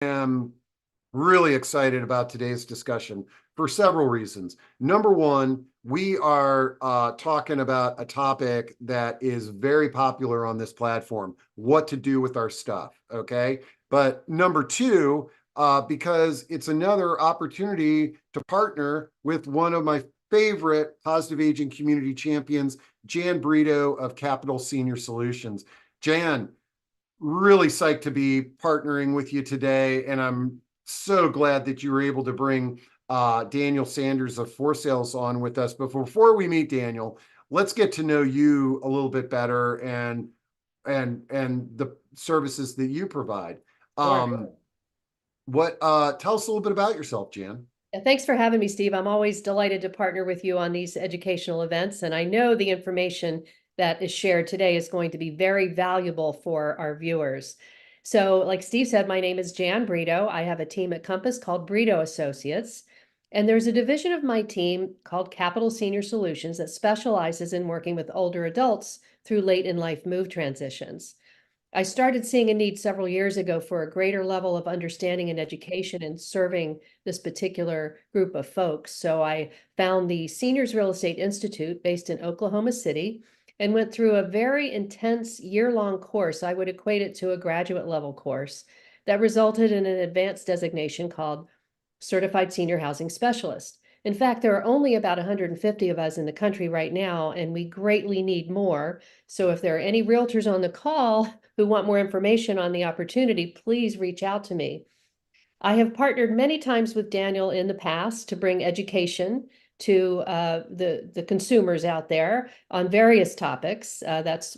am really excited about today's discussion for several reasons. Number one, we are talking about a topic that is very popular on this platform, what to do with our stuff, okay? But number two, because it's another opportunity to partner with one of my favorite positive aging community champions, Jan Brito of Capital Senior Solutions. Jan, really psyched to be partnering with you today, and I'm so glad that you were able to bring Daniel Sanders of For Sales on with us. But before we meet Daniel, let's get to know you a little bit better and the services that you provide. Sure. What tell us a little bit about yourself, Jan? Yeah, thanks for having me, Steve. I'm always delighted to partner with you on these educational events, and I know the information that is shared today is going to be very valuable for our viewers. So, like Steve said, my name is Jan Brito. I have a team at Compass called Brito Associates, and there's a division of my team called Capital Senior Solutions that specializes in working with older adults through late in life move transitions. I started seeing a need several years ago for a greater level of understanding and education in serving this particular group of folks. So I found the Seniors Real Estate Institute based in Oklahoma City and went through a very intense year-long course. I would equate it to a graduate level course that resulted in an advanced designation called Certified Senior Housing Specialist. In fact, there are only about 150 of us in the country right now, and we greatly need more. So if there are any realtors on the call who want more information on the opportunity, please reach out to me. I have partnered many times with Daniel in the past to bring education to the consumers out there on various topics. That's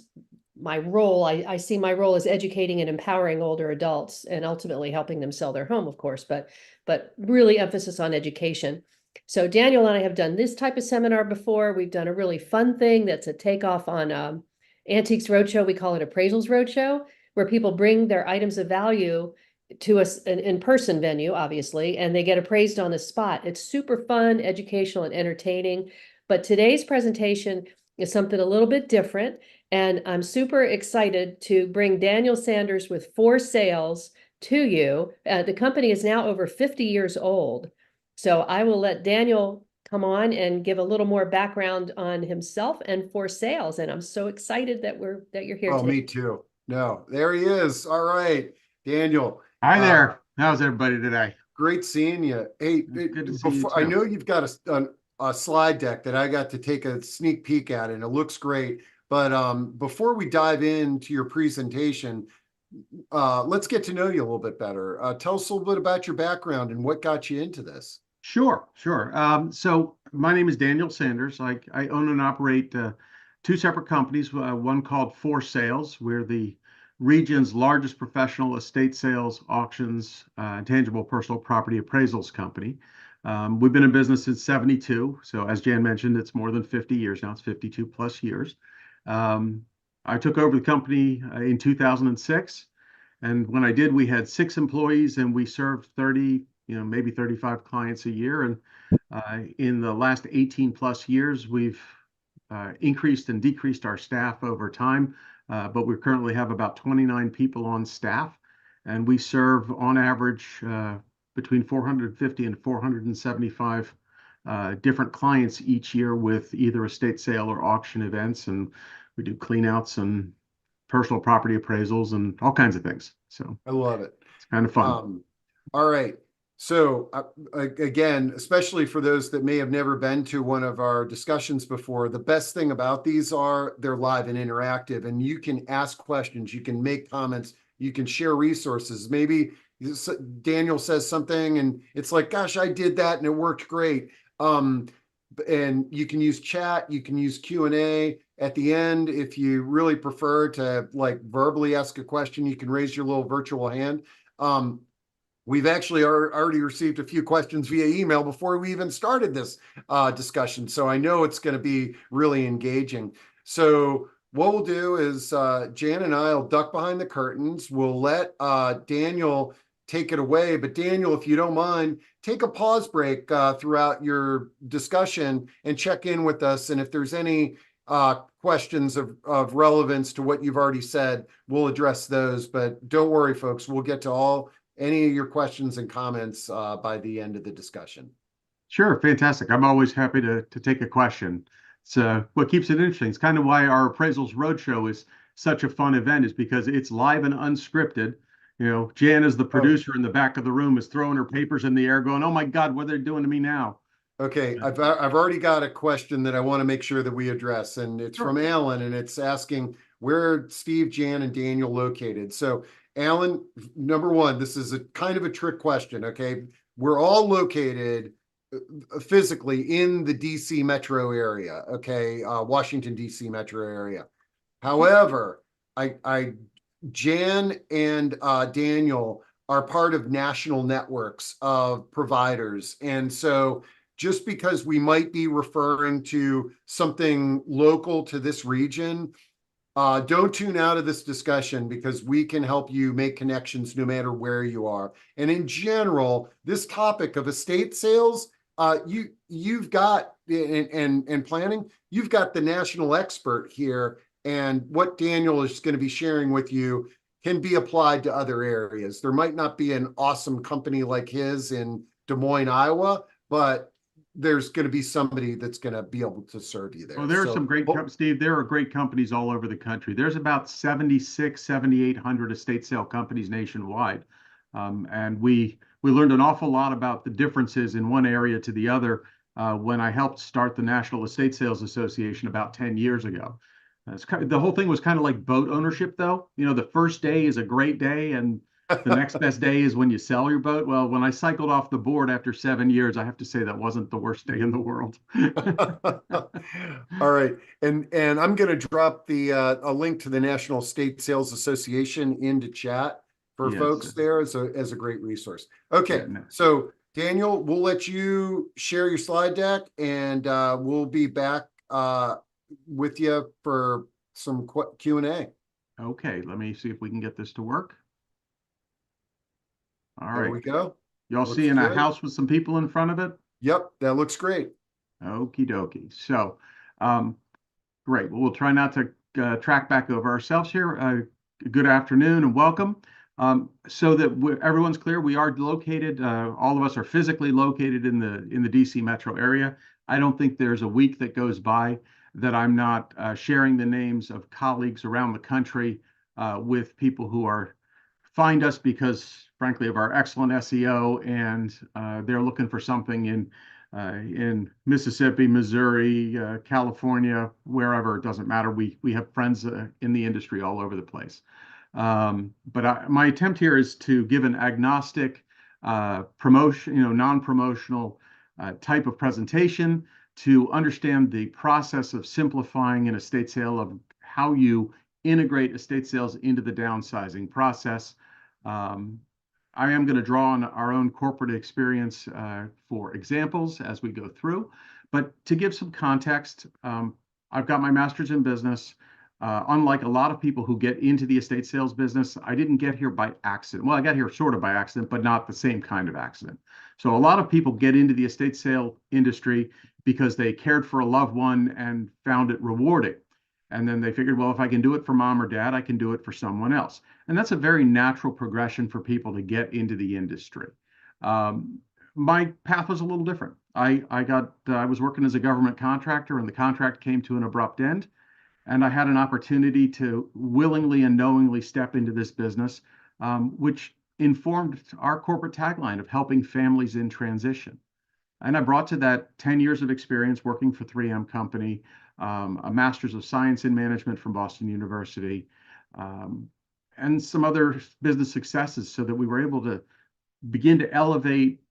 my role. I see my role as educating and empowering older adults and ultimately helping them sell their home, of course, but really emphasis on education. So Daniel and I have done this type of seminar before. We've done a really fun thing that's a takeoff on Antiques Roadshow. We call it Appraisals Roadshow, where people bring their items of value to an in-person venue, obviously, and they get appraised on the spot. It's super fun, educational, and entertaining. But today's presentation is something a little bit different, and I'm super excited to bring Daniel Sanders with For Sales to you. The company is now over 50 years old. So I will let Daniel come on and give a little more background on himself and For Sales. And I'm so excited that you're here Oh, today. me too. No, there he is. All right, Daniel. Hi there. How's everybody today? Great seeing you. Hey, It's good to see you before I too. know you've got a slide deck that I got to take a sneak peek at, and it looks great. But before we dive into your presentation, let's get to know you a little bit better. Tell us a little bit about your background and what got you into this. Sure. So my name is Daniel Sanders. I own and operate two separate companies. One called For Sales. We're the region's largest professional estate sales, auctions, tangible personal property appraisals company. We've been in business since 72. So as Jan mentioned, it's more than 50 years now. It's 52 plus years. Um, I took over the company in 2006. And when I did, we had 6 employees and we served 30, maybe 35 clients a year. And in the last 18 plus years, we've increased and decreased our staff over time. But we currently have about 29 people on staff. And we serve on average between 450 and 475 different clients each year with either estate sale or auction events. And we do cleanouts and personal property appraisals and all kinds of things. So I love it. it's kind of fun. All right. So again, especially for those that may have never been to one of our discussions before, the best thing about these are they're live and interactive, and you can ask questions, you can make comments, you can share resources. Maybe Daniel says something and it's like, gosh, I did that and it worked great. And you can use chat, you can use Q&A at the end. If you really prefer to like verbally ask a question, you can raise your little virtual hand. We've actually already received a few questions via email before we even started this discussion. So I know it's going to be really engaging. So what we'll do is Jan and I will duck behind the curtains. We'll let Daniel take it away. But Daniel, if you don't mind, take a pause break throughout your discussion and check in with us. And if there's any questions of relevance to what you've already said, we'll address those. But don't worry, folks, we'll get to all any of your questions and comments by the end of the discussion. Sure, fantastic. I'm always happy to take a question. So what keeps it interesting. It's kind of why our Appraisals Roadshow is such a fun event, is because it's live and unscripted. You know, Jan is the producer in the back of the room, is throwing her papers in the air, going, "Oh my God, what are they doing to me now?" Okay, I've already got a question that I want to make sure that we address, and it's Sure. from Alan, and it's asking where are Steve, Jan, and Daniel located. So, Alan, number one, this is a kind of a trick question. Okay, we're all located physically in the DC metro area. Okay, Washington DC metro area. However, Jan and Daniel are part of national networks of providers, and so just because we might be referring to something local to this region, don't tune out of this discussion, because we can help you make connections no matter where you are. And in general, this topic of estate sales, you've got and planning, you've got the national expert here, and what Daniel is going to be sharing with you can be applied to other areas. There might not be an awesome company like his in Des Moines, Iowa, but there's going to be somebody that's going to be able to serve you there. Well, there are some great Steve, there are great companies all over the country. There's about 7,800 estate sale companies nationwide. And we learned an awful lot about the differences in one area to the other when I helped start the National Estate Sales Association about 10 years ago. The whole thing was kind of like boat ownership, though. You know, the first day is a great day, and the next best day is when you sell your boat. Well, when I cycled off the board after 7 years, I have to say that wasn't the worst day in the world. All right, and I'm going to drop the a link to the National Estate Sales Association into chat for Yes. folks there as a great resource. Okay, Yeah, no. So Daniel, we'll let you share your slide deck, and we'll be back with you for some Q&A. Okay, let me see if we can get this to work. All There right. we go. Y'all Looks seeing a good. house with some people in front of it? Yep, that looks great. Okie dokie. So, great. Well, we'll try not to track back over ourselves here. Good afternoon and welcome. So that everyone's clear, we are located, all of us are physically located in the DC metro area. I don't think there's a week that goes by that I'm not sharing the names of colleagues around the country with people who find us because, frankly, of our excellent SEO, and they're looking for something in Mississippi, Missouri, California, wherever. It doesn't matter. We have friends in the industry all over the place. But my attempt here is to give an agnostic promotion, non-promotional type of presentation to understand the process of simplifying an estate sale, of how you integrate estate sales into the downsizing process. I am going to draw on our own corporate experience for examples as we go through. But to give some context, I've got my master's in business. Unlike a lot of people who get into the estate sales business, I didn't get here by accident. Well, I got here sort of by accident, but not the same kind of accident. So a lot of people get into the estate sale industry because they cared for a loved one and found it rewarding. And then they figured, well, if I can do it for mom or dad, I can do it for someone else. And that's a very natural progression for people to get into the industry. My path was a little different. I was working as a government contractor, and the contract came to an abrupt end. And I had an opportunity to willingly and knowingly step into this business, which informed our corporate tagline of helping families in transition. And I brought to that 10 years of experience working for 3M Company, a Master's of Science in Management from Boston University, and some other business successes, so that we were able to begin to elevate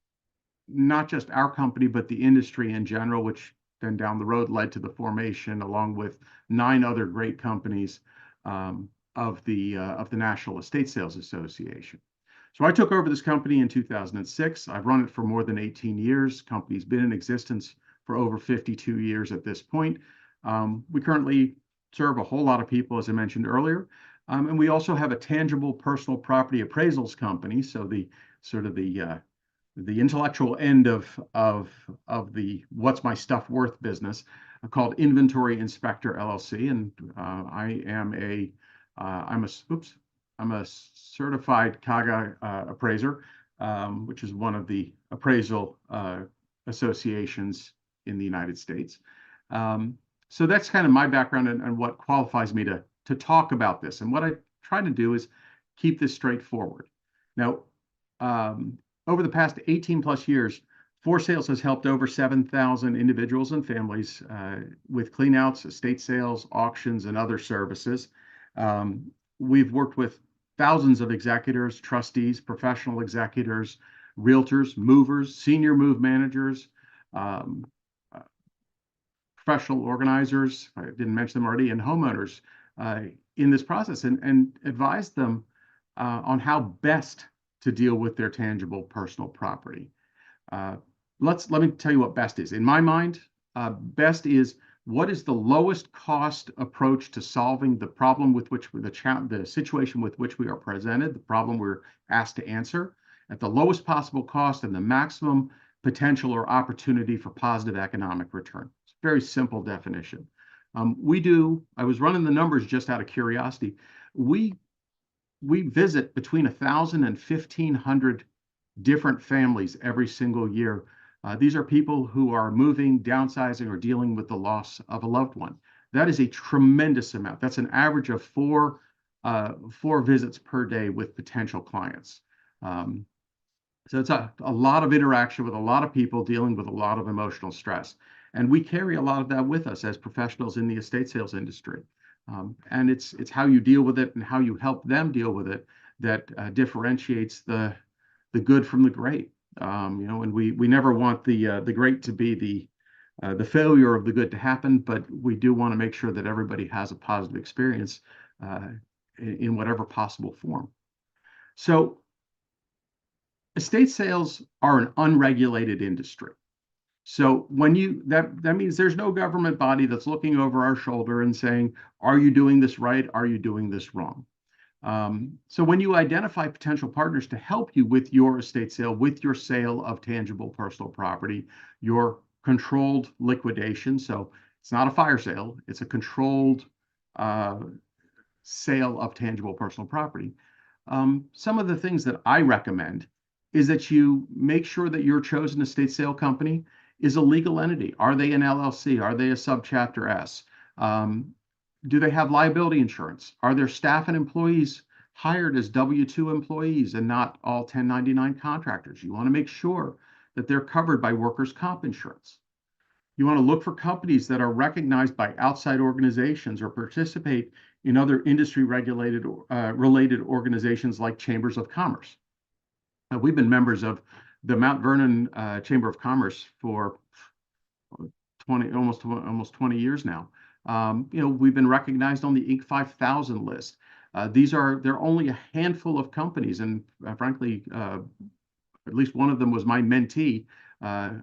not just our company, but the industry in general, which then down the road led to the formation, along with 9 other great companies, of the National Estate Sales Association. So I took over this company in 2006. I've run it for more than 18 years. Company's been in existence for over 52 years at this point. We currently serve a whole lot of people, as I mentioned earlier. And we also have a tangible personal property appraisals company. So the intellectual end of the what's my stuff worth business, called Inventory Inspector LLC. And I'm a certified CAGA appraiser, which is one of the appraisal associations in the United States. So that's kind of my background and what qualifies me to talk about this. And what I try to do is keep this straightforward. Now, over the past 18 plus years, For Sales has helped over 7,000 individuals and families with cleanouts, estate sales, auctions, and other services. We've worked with thousands of executors, trustees, professional executors, realtors, movers, senior move managers, professional organizers, I didn't mention them already, and homeowners in this process and advise them on how best to deal with their tangible personal property. Let me tell you what best is. In my mind, best is what is the lowest cost approach to solving the problem with which the situation with which we are presented, the problem we're asked to answer, at the lowest possible cost and the maximum potential or opportunity for positive economic return. It's a very simple definition. I was running the numbers just out of curiosity. We visit between 1,000 and 1,500 different families every single year. These are people who are moving, downsizing, or dealing with the loss of a loved one. That is a tremendous amount. That's an average of four visits per day with potential clients. So it's a lot of interaction with a lot of people dealing with a lot of emotional stress. And we carry a lot of that with us as professionals in the estate sales industry. And it's how you deal with it and how you help them deal with it that differentiates the good from the great. And we never want the great to be the failure of the good to happen, but we do want to make sure that everybody has a positive experience in whatever possible form. So estate sales are an unregulated industry. So that means there's no government body that's looking over our shoulder and saying, are you doing this right? Are you doing this wrong? So when you identify potential partners to help you with your estate sale, with your sale of tangible personal property, your controlled liquidation, so it's not a fire sale, it's a controlled sale of tangible personal property. Some of the things that I recommend is that you make sure that your chosen estate sale company is a legal entity. Are they an LLC? Are they a subchapter S? Do they have liability insurance? Are their staff and employees hired as W-2 employees and not all 1099 contractors? You want to make sure that they're covered by workers' comp insurance. You want to look for companies that are recognized by outside organizations or participate in other industry related organizations like chambers of commerce. We've been members of the Mount Vernon Chamber of Commerce for almost 20 years now. We've been recognized on the Inc. 5000 list. There are only a handful of companies, and frankly, at least one of them was my mentee.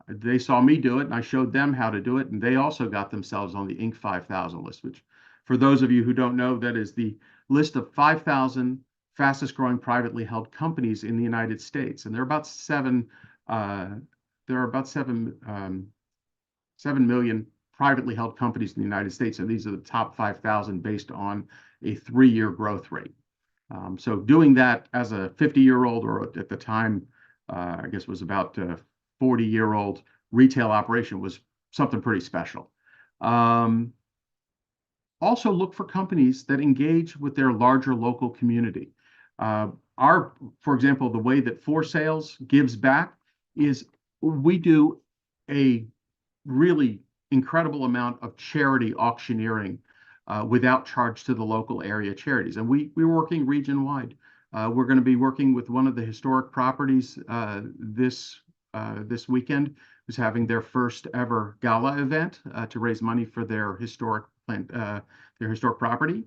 They saw me do it, and I showed them how to do it, and they also got themselves on the Inc. 5000 list, which, for those of you who don't know, that is the list of 5,000 fastest growing privately held companies in the United States, and there are about 7 million privately held companies in the United States, and these are the top 5,000 based on a 3-year growth rate. So doing that as a 50-year-old, or at the time, I guess was about 40-year-old retail operation, was something pretty special. Also look for companies that engage with their larger local community. For example, the way that For Sales gives back is we do a really incredible amount of charity auctioneering without charge to the local area charities. And we're working region-wide. We're going to be working with one of the historic properties this weekend, who's having their first ever gala event to raise money for their historic property.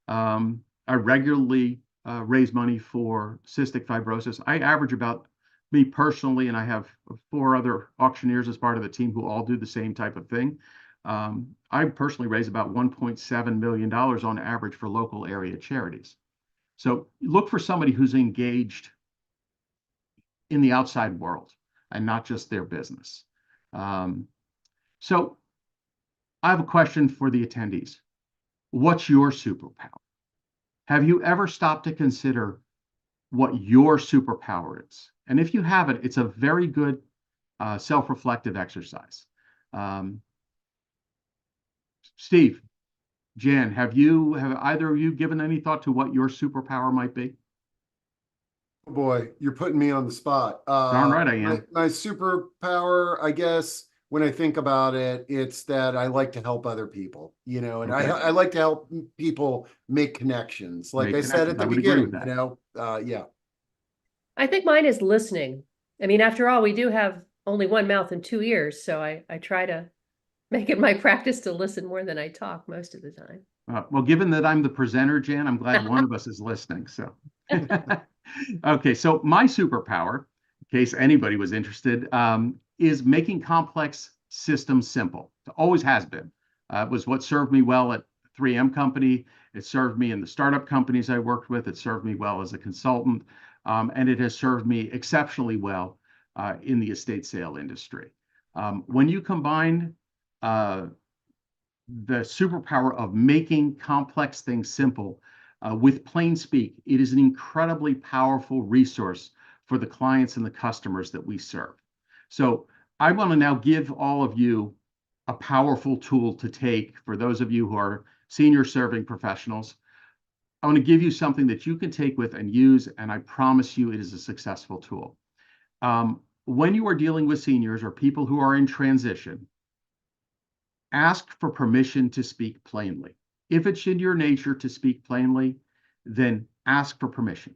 I regularly raise money for cystic fibrosis. I average about, me personally, and I have 4 other auctioneers as part of the team who all do the same type of thing. I personally raise about $1.7 million on average for local area charities. So look for somebody who's engaged in the outside world and not just their business. So I have a question for the attendees. What's your superpower? have you ever stopped to consider what your superpower is? And if you haven't, it's a very good self-reflective exercise. Um, Steve, Jan, have either of you given any thought to what your superpower might be? Oh boy, you're putting me on the spot. Darn right I My, am. my superpower, I guess, when I think about it, it's that I like to help other people, and Okay. I like to help people make connections. Like Make I said connections. at I the would agree with beginning, that. yeah. I think mine is listening. I mean, after all, we do have only one mouth and two ears, so I try to make it my practice to listen more than I talk most of the time. Well, given that I'm the presenter, Jan, I'm glad one of us is listening. So, okay. So my superpower, in case anybody was interested, is making complex systems simple. It always has been. It was what served me well at 3M company. It served me in the startup companies I worked with. It served me well as a consultant, and it has served me exceptionally well in the estate sale industry. When you combine the superpower of making complex things simple with plain speak, it is an incredibly powerful resource for the clients and the customers that we serve. So I want to now give all of you a powerful tool to take for those of you who are senior serving professionals. I want to give you something that you can take with and use, and I promise you it is a successful tool. When you are dealing with seniors or people who are in transition, ask for permission to speak plainly. If it's in your nature to speak plainly, then ask for permission.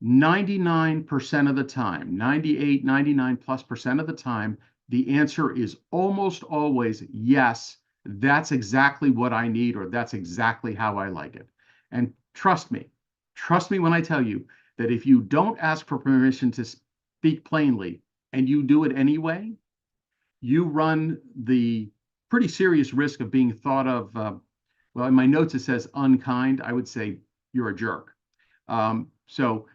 99% of the time, 98, 99 plus percent of the time, the answer is almost always yes, that's exactly what I need, or that's exactly how I like it. And trust me when I tell you that if you don't ask for permission to speak plainly and you do it anyway, you run the pretty serious risk of being thought of, well, in my notes it says unkind. I would say you're a jerk. So,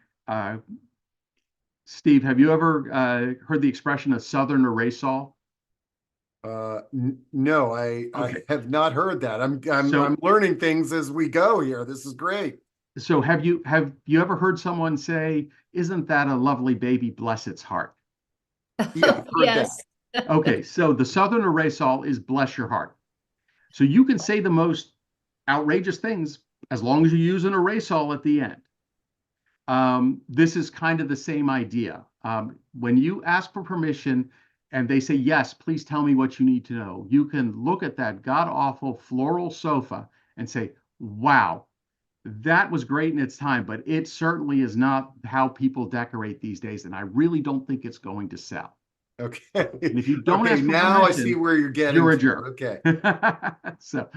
Steve, have you ever heard the expression a Southern erasal? No, I Okay. have not heard that. I'm So, learning things as we go here. This is great. so have you ever heard someone say, "Isn't that a lovely baby? Bless its heart"? Yeah, I've heard that. Yes. Okay, so the Southern erasal is bless your heart. So you can say the most outrageous things as long as you use an erasal at the end. This is kind of the same idea. When you ask for permission and they say, yes, please tell me what you need to know, you can look at that god-awful floral sofa and say, wow, that was great in its time, but it certainly is not how people decorate these days. And I really don't think it's going to sell. Okay. And if you don't Okay, ask for now I see permission, where you're getting you're a to. jerk. Okay. So,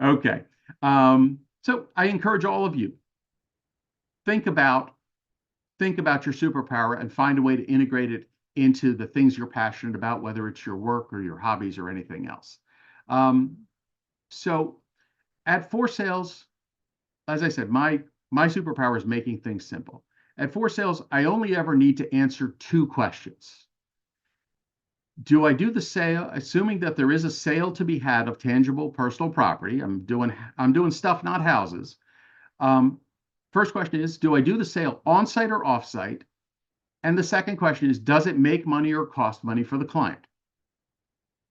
okay. So I encourage all of you, think about your superpower and find a way to integrate it into the things you're passionate about, whether it's your work or your hobbies or anything else. So at For Sales, as I said, my superpower is making things simple. At For Sales, I only ever need to answer two questions. Do I do the sale, assuming that there is a sale to be had of tangible personal property? I'm doing stuff, not houses. First question is, do I do the sale on-site or off-site? And the second question is, does it make money or cost money for the client?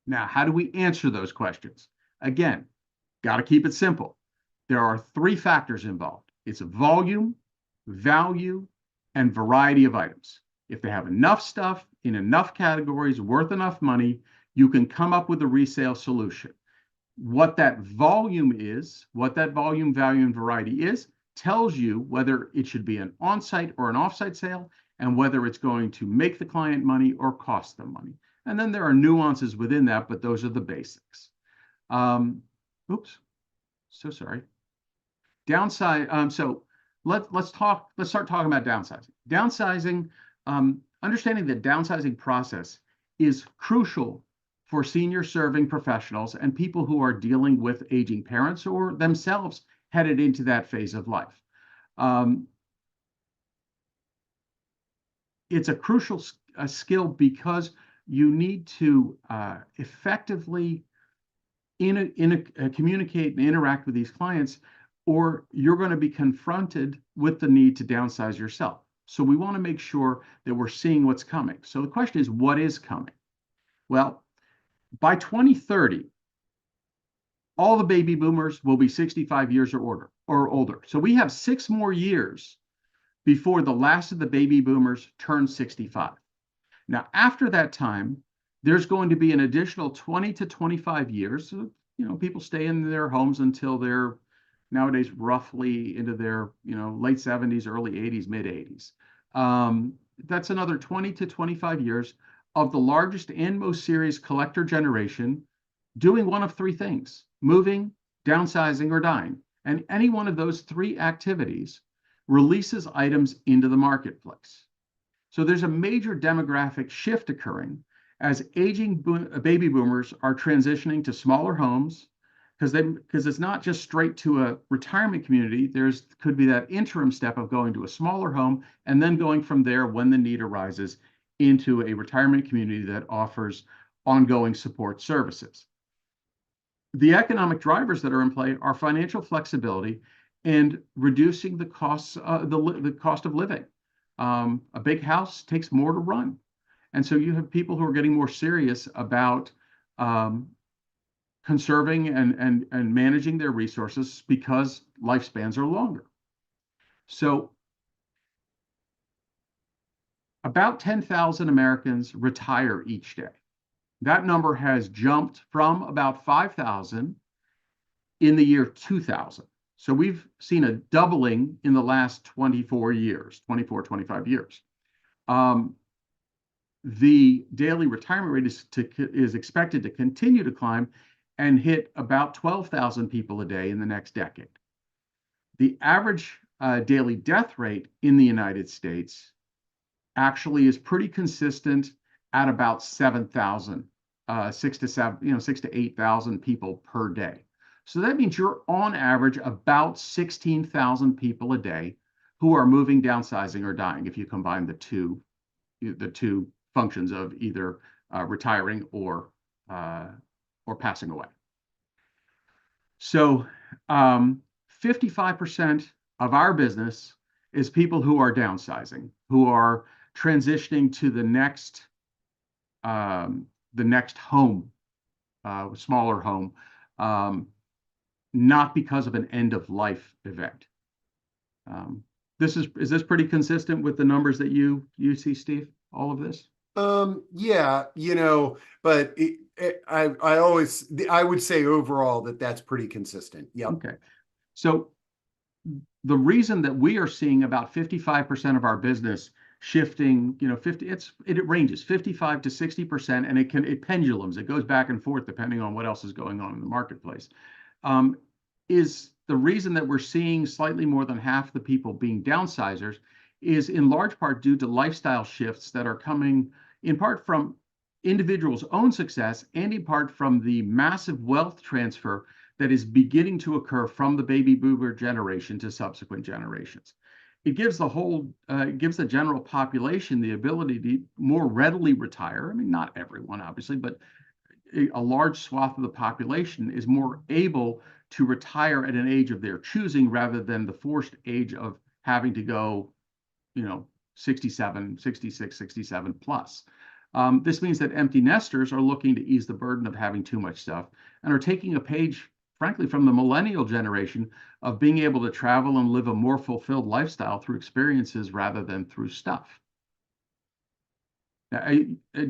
Now, how do we answer those questions? Again, got to keep it simple. There are three factors involved. It's volume, value, and variety of items. If they have enough stuff in enough categories worth enough money, you can come up with a resale solution. What that volume is, what that volume, value, and variety is, tells you whether it should be an on-site or an off-site sale, and whether it's going to make the client money or cost them money. And then there are nuances within that, but those are the basics. Oops, so sorry. Downside. So let's start talking about downsizing. Downsizing, understanding the downsizing process is crucial for senior serving professionals and people who are dealing with aging parents or themselves headed into that phase of life. It's a crucial skill because you need to effectively communicate and interact with these clients or you're going to be confronted with the need to downsize yourself. So we want to make sure that we're seeing what's coming. So the question is, what is coming? Well, by 2030, all the baby boomers will be 65 years or older. So we have 6 more years before the last of the baby boomers turn 65. Now, after that time, there's going to be an additional 20 to 25 years. People stay in their homes until they're nowadays roughly into their, late 70s, early 80s, mid 80s. That's another 20 to 25 years of the largest and most serious collector generation doing one of 3 things: moving, downsizing, or dying. And any one of those 3 activities releases items into the marketplace. So there's a major demographic shift occurring as aging baby boomers are transitioning to smaller homes, because it's not just straight to a retirement community. Could be that interim step of going to a smaller home and then going from there, when the need arises, into a retirement community that offers ongoing support services. The economic drivers that are in play are financial flexibility and reducing the costs, the cost of living. A big house takes more to run. And so you have people who are getting more serious about conserving and managing their resources because lifespans are longer. So about 10,000 Americans retire each day. That number has jumped from about 5,000 in the year 2000. So we've seen a doubling in the last 24 years, 24, 25 years. The daily retirement rate is expected to continue to climb and hit about 12,000 people a day in the next decade. The average daily death rate in the United States actually is pretty consistent at about 7,000, 6 to 8,000 people per day. So that means you're on average about 16,000 people a day who are moving, downsizing, or dying, if you combine the two functions of either retiring or passing away. So 55% of our business is people who are downsizing, who are transitioning to the next home, smaller home, not because of an end of life event. Is this pretty consistent with the numbers that you see, Steve? All of this? Yeah, but I would say overall that's pretty consistent. Yep. Okay. So the reason that we are seeing about 55% of our business shifting, it ranges 55 to 60%, and it pendulums. It goes back and forth depending on what else is going on in the marketplace. Is the reason that we're seeing slightly more than half the people being downsizers is in large part due to lifestyle shifts that are coming in part from individuals' own success and in part from the massive wealth transfer that is beginning to occur from the baby boomer generation to subsequent generations. It gives the general population the ability to more readily retire. I mean, not everyone, obviously, but a large swath of the population is more able to retire at an age of their choosing rather than the forced age of having to go 67, 66, 67 plus. This means that empty nesters are looking to ease the burden of having too much stuff and are taking a page, frankly, from the millennial generation of being able to travel and live a more fulfilled lifestyle through experiences rather than through stuff. Now,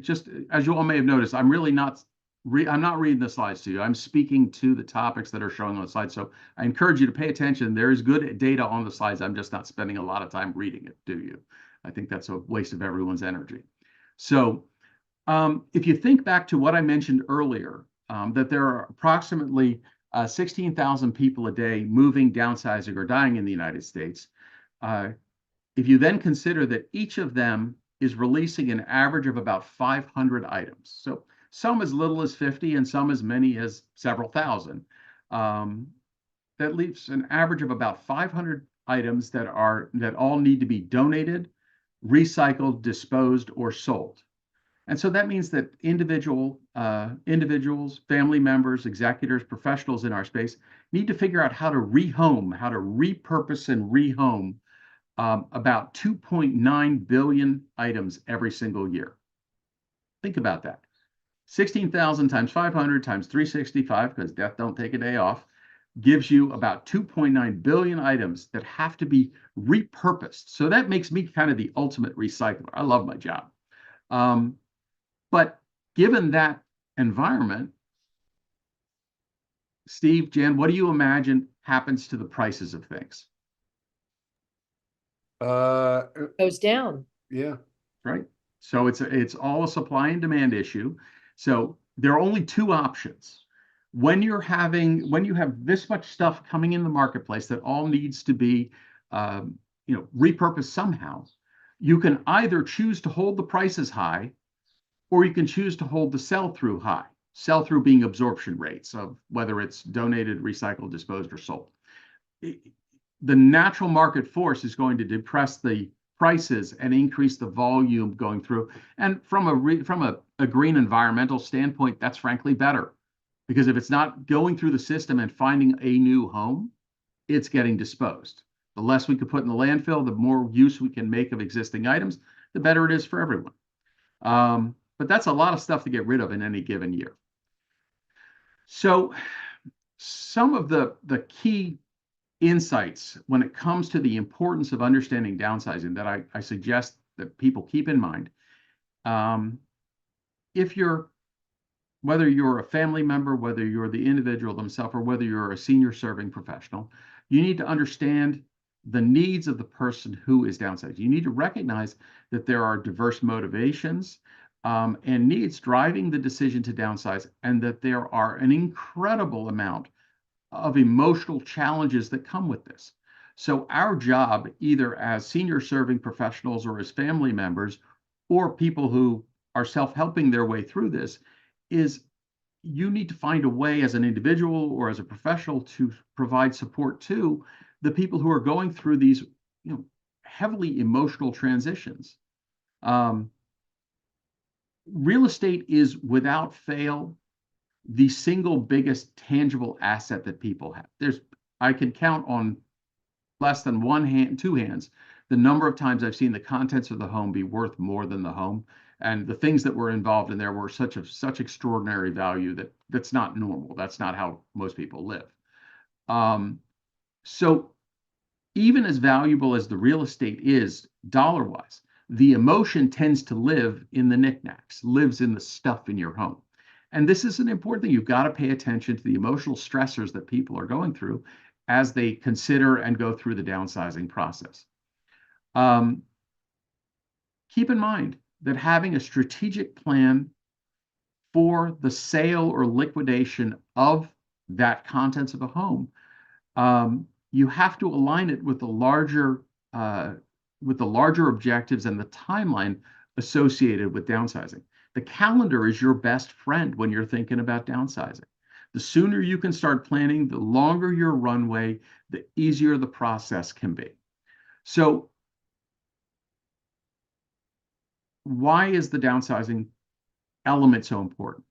just as you all may have noticed, I'm really not I'm not reading the slides to you. I'm speaking to the topics that are showing on the slides. So I encourage you to pay attention. There is good data on the slides. I'm just not spending a lot of time reading it, do you? I think that's a waste of everyone's energy. So if you think back to what I mentioned earlier, that there are approximately 16,000 people a day moving, downsizing, or dying in the United States, if you then consider that each of them is releasing an average of about 500 items. So some as little as 50 and some as many as several thousand. That leaves an average of about 500 items that all need to be donated, recycled, disposed, or sold. And so that means that individuals, family members, executors, professionals in our space need to figure out how to rehome, how to repurpose and rehome about 2.9 billion items every single year. Think about that. 16,000 times 500 times 365, because death don't take a day off, gives you about 2.9 billion items that have to be repurposed. So that makes me kind of the ultimate recycler. I love my job. But given that environment, Steve, Jen, what do you imagine happens to the prices of things? Goes down. Yeah. Right? So it's all a supply and demand issue. So there are only two options. When you have this much stuff coming in the marketplace that all needs to be repurposed somehow, you can either choose to hold the prices high, or you can choose to hold the sell-through high. Sell-through being absorption rates of whether it's donated, recycled, disposed, or sold. The natural market force is going to depress the prices and increase the volume going through. And from a green environmental standpoint, that's frankly better, because if it's not going through the system and finding a new home, it's getting disposed. The less we could put in the landfill, the more use we can make of existing items, the better it is for everyone. But that's a lot of stuff to get rid of in any given year. So some of the key insights when it comes to the importance of understanding downsizing that I suggest that people keep in mind. Whether you're a family member, whether you're the individual themselves, or whether you're a senior serving professional, you need to understand the needs of the person who is downsizing. You need to recognize that there are diverse motivations and needs driving the decision to downsize, and that there are an incredible amount of emotional challenges that come with this. So our job, either as senior serving professionals or as family members, or people who are self-helping their way through this, is you need to find a way as an individual or as a professional to provide support to the people who are going through these heavily emotional transitions. Real estate is, without fail, the single biggest tangible asset that people have. I can count on less than two hands, the number of times I've seen the contents of the home be worth more than the home. And the things that were involved in there were such extraordinary value that's not normal. That's not how most people live. So even as valuable as the real estate is dollar-wise, the emotion tends to live in the knickknacks, lives in the stuff in your home. And this is an important thing. You've got to pay attention to the emotional stressors that people are going through as they consider and go through the downsizing process. Keep in mind that having a strategic plan for the sale or liquidation of that contents of a home, you have to align it with the larger objectives and the timeline associated with downsizing. The calendar is your best friend when you're thinking about downsizing. The sooner you can start planning, the longer your runway, the easier the process can be. So why is the downsizing element so important?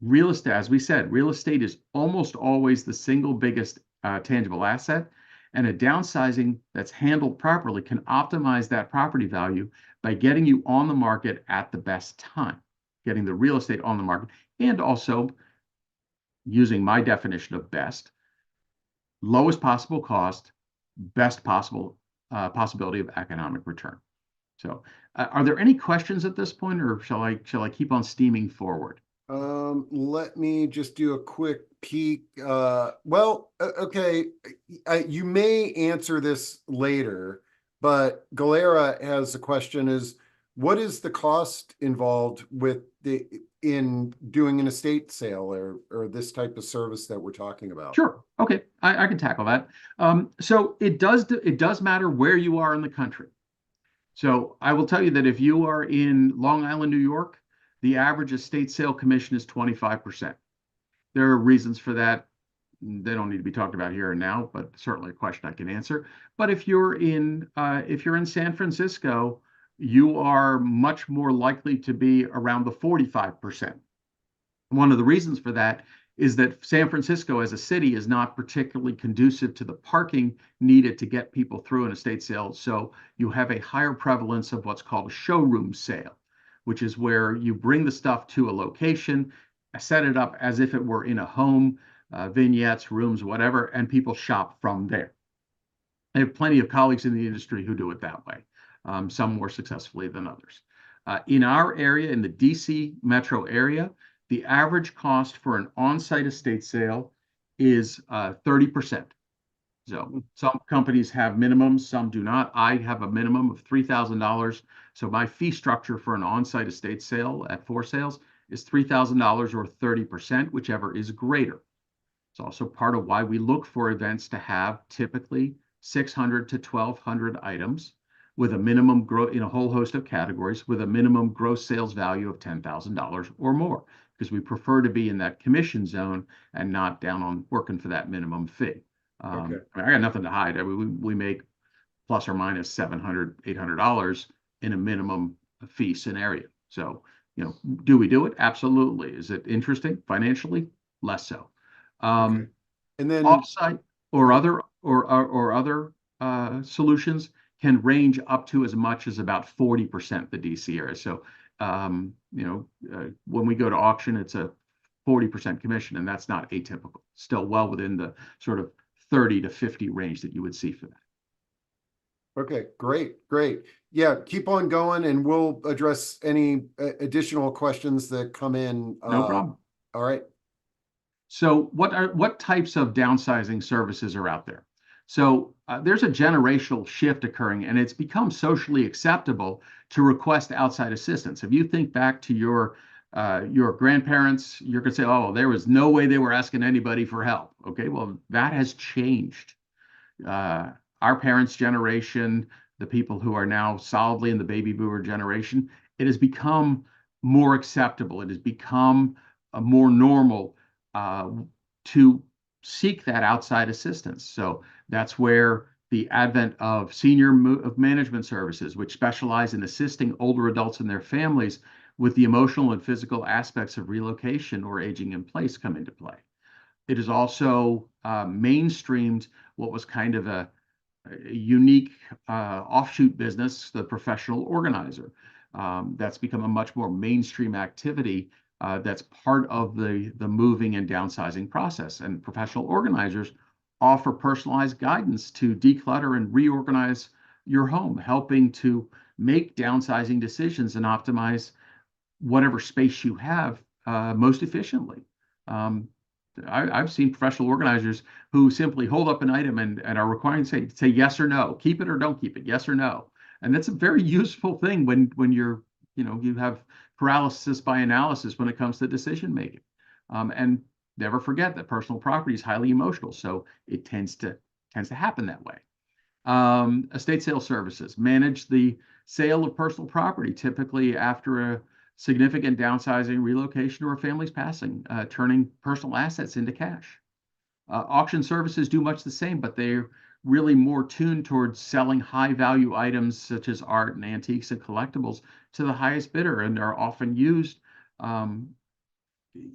Real estate, as we said, real estate is almost always the single biggest tangible asset, and a downsizing that's handled properly can optimize that property value by getting you on the market at the best time, getting the real estate on the market, and also, using my definition of best, lowest possible cost, best possible possibility of economic return. So are there any questions at this point, or shall I keep on steaming forward? Let me just do a quick peek. Okay. You may answer this later, but Galera has a question: is what is the cost involved in doing an estate sale or this type of service that we're talking about? Sure. Okay. I can tackle that. So it does matter where you are in the country. So I will tell you that if you are in Long Island, New York, the average estate sale commission is 25%. There are reasons for that. They don't need to be talked about here and now, but certainly a question I can answer. But if you're in San Francisco, you are much more likely to be around the 45%. One of the reasons for that is that San Francisco as a city is not particularly conducive to the parking needed to get people through an estate sale. So you have a higher prevalence of what's called a showroom sale, which is where you bring the stuff to a location, set it up as if it were in a home, vignettes, rooms, whatever, and people shop from there. I have plenty of colleagues in the industry who do it that way, some more successfully than others. In our area, in the DC metro area, the average cost for an on-site estate sale is 30%. So some companies have minimums, some do not. I have a minimum of $3,000. So my fee structure for an on-site estate sale at For Sales is $3,000 or 30%, whichever is greater. It's also part of why we look for events to have typically 600 to 1,200 items with a minimum growth in a whole host of categories with a minimum gross sales value of $10,000 or more, because we prefer to be in that commission zone and not down on working for that minimum fee. Okay. I got nothing to hide. I mean, we make plus or minus $700, $800 in a minimum fee scenario. So, do we do it? Absolutely. Is it interesting financially? Less so. Okay. And then Offsite or other solutions can range up to as much as about 40% the DC area. So, when we go to auction, it's a 40% commission, and that's not atypical. Still well within the sort of 30 to 50 range that you would see for that. Okay, great. Yeah, keep on going and we'll address any additional questions that come in. No problem. All right. So what types of downsizing services are out there? So there's a generational shift occurring, and it's become socially acceptable to request outside assistance. If you think back to your grandparents, you're going to say, oh, there was no way they were asking anybody for help. Okay, well, that has changed. Our parents' generation, the people who are now solidly in the baby boomer generation, it has become more acceptable. It has become more normal to seek that outside assistance. So that's where the advent of senior management services, which specialize in assisting older adults and their families with the emotional and physical aspects of relocation or aging in place, come into play. It is also mainstreamed what was kind of a unique offshoot business, the professional organizer. That's become a much more mainstream activity that's part of the moving and downsizing process. And professional organizers offer personalized guidance to declutter and reorganize your home, helping to make downsizing decisions and optimize whatever space you have most efficiently. I've seen professional organizers who simply hold up an item and are required to say yes or no, keep it or don't keep it, yes or no. And that's a very useful thing when you're, you have paralysis by analysis when it comes to decision making. And never forget that personal property is highly emotional, so it tends to happen that way. Estate sale services manage the sale of personal property, typically after a significant downsizing, relocation, or a family's passing, turning personal assets into cash. Auction services do much the same, but they're really more tuned towards selling high value items such as art and antiques and collectibles to the highest bidder, and are often used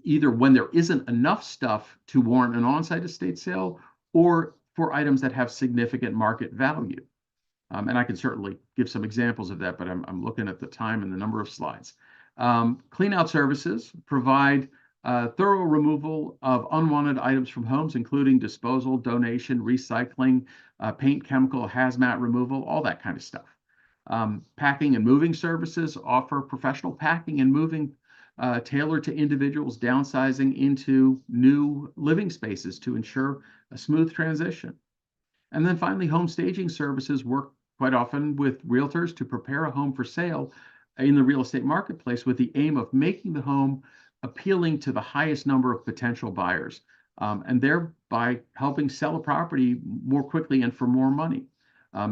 either when there isn't enough stuff to warrant an on-site estate sale or for items that have significant market value. And I can certainly give some examples of that, but I'm looking at the time and the number of slides. Clean out services provide thorough removal of unwanted items from homes, including disposal, donation, recycling, paint, chemical, hazmat removal, all that kind of stuff. Packing and moving services offer professional packing and moving tailored to individuals downsizing into new living spaces to ensure a smooth transition. And then finally, home staging services work quite often with realtors to prepare a home for sale in the real estate marketplace with the aim of making the home appealing to the highest number of potential buyers, and thereby helping sell a property more quickly and for more money.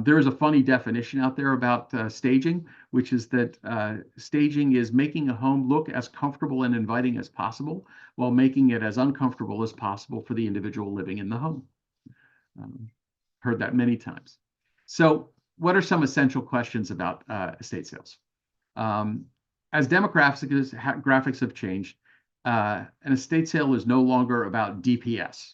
There is a funny definition out there about staging, which is that staging is making a home look as comfortable and inviting as possible while making it as uncomfortable as possible for the individual living in the home. Heard that many times. So what are some essential questions about estate sales? As graphics have changed, an estate sale is no longer about DPS,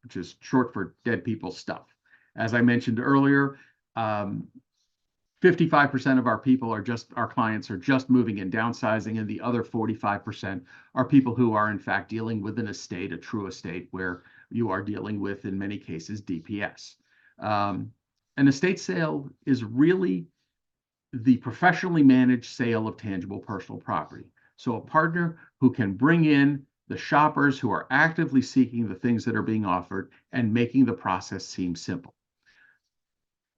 which is short for dead people stuff. As I mentioned earlier, 55% of our clients are just moving and downsizing, and the other 45% are people who are in fact dealing with an estate, a true estate, where you are dealing with, in many cases, DPS. An estate sale is really the professionally managed sale of tangible personal property. So a partner who can bring in the shoppers who are actively seeking the things that are being offered and making the process seem simple.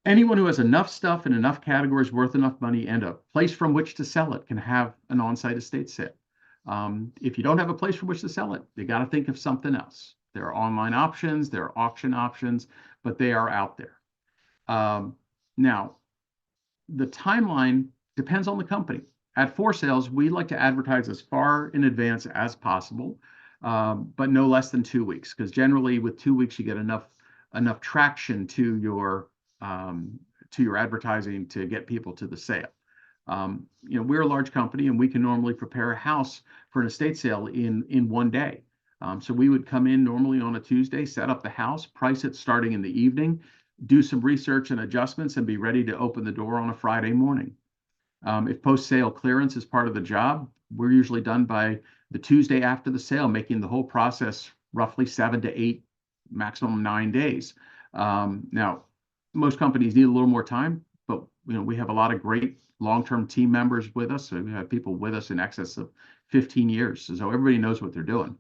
Anyone who has enough stuff in enough categories worth enough money and a place from which to sell it can have an on-site estate sale. If you don't have a place from which to sell it, you got to think of something else. There are online options, there are auction options, but they are out there. Now, the timeline depends on the company. At For Sales, we like to advertise as far in advance as possible, but no less than 2 weeks, because generally with 2 weeks you get enough traction to your advertising to get people to the sale. We're a large company and we can normally prepare a house for an estate sale in 1 day. So we would come in normally on a Tuesday, set up the house, price it starting in the evening, do some research and adjustments, and be ready to open the door on a Friday morning. If post-sale clearance is part of the job, we're usually done by the Tuesday after the sale, making the whole process roughly 7 to 8, maximum 9 days. Now, most companies need a little more time, but we have a lot of great long-term team members with us. So we have people with us in excess of 15 years. So everybody knows what they're doing.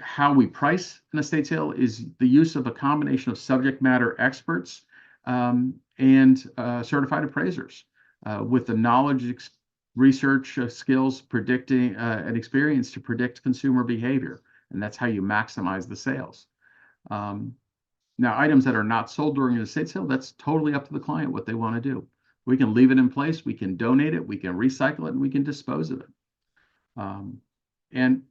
How we price an estate sale is the use of a combination of subject matter experts and certified appraisers with the knowledge, research skills, predicting and experience to predict consumer behavior. And that's how you maximize the sales. Now, items that are not sold during an estate sale, that's totally up to the client what they want to do. We can leave it in place, we can donate it, we can recycle it, and we can dispose of it. And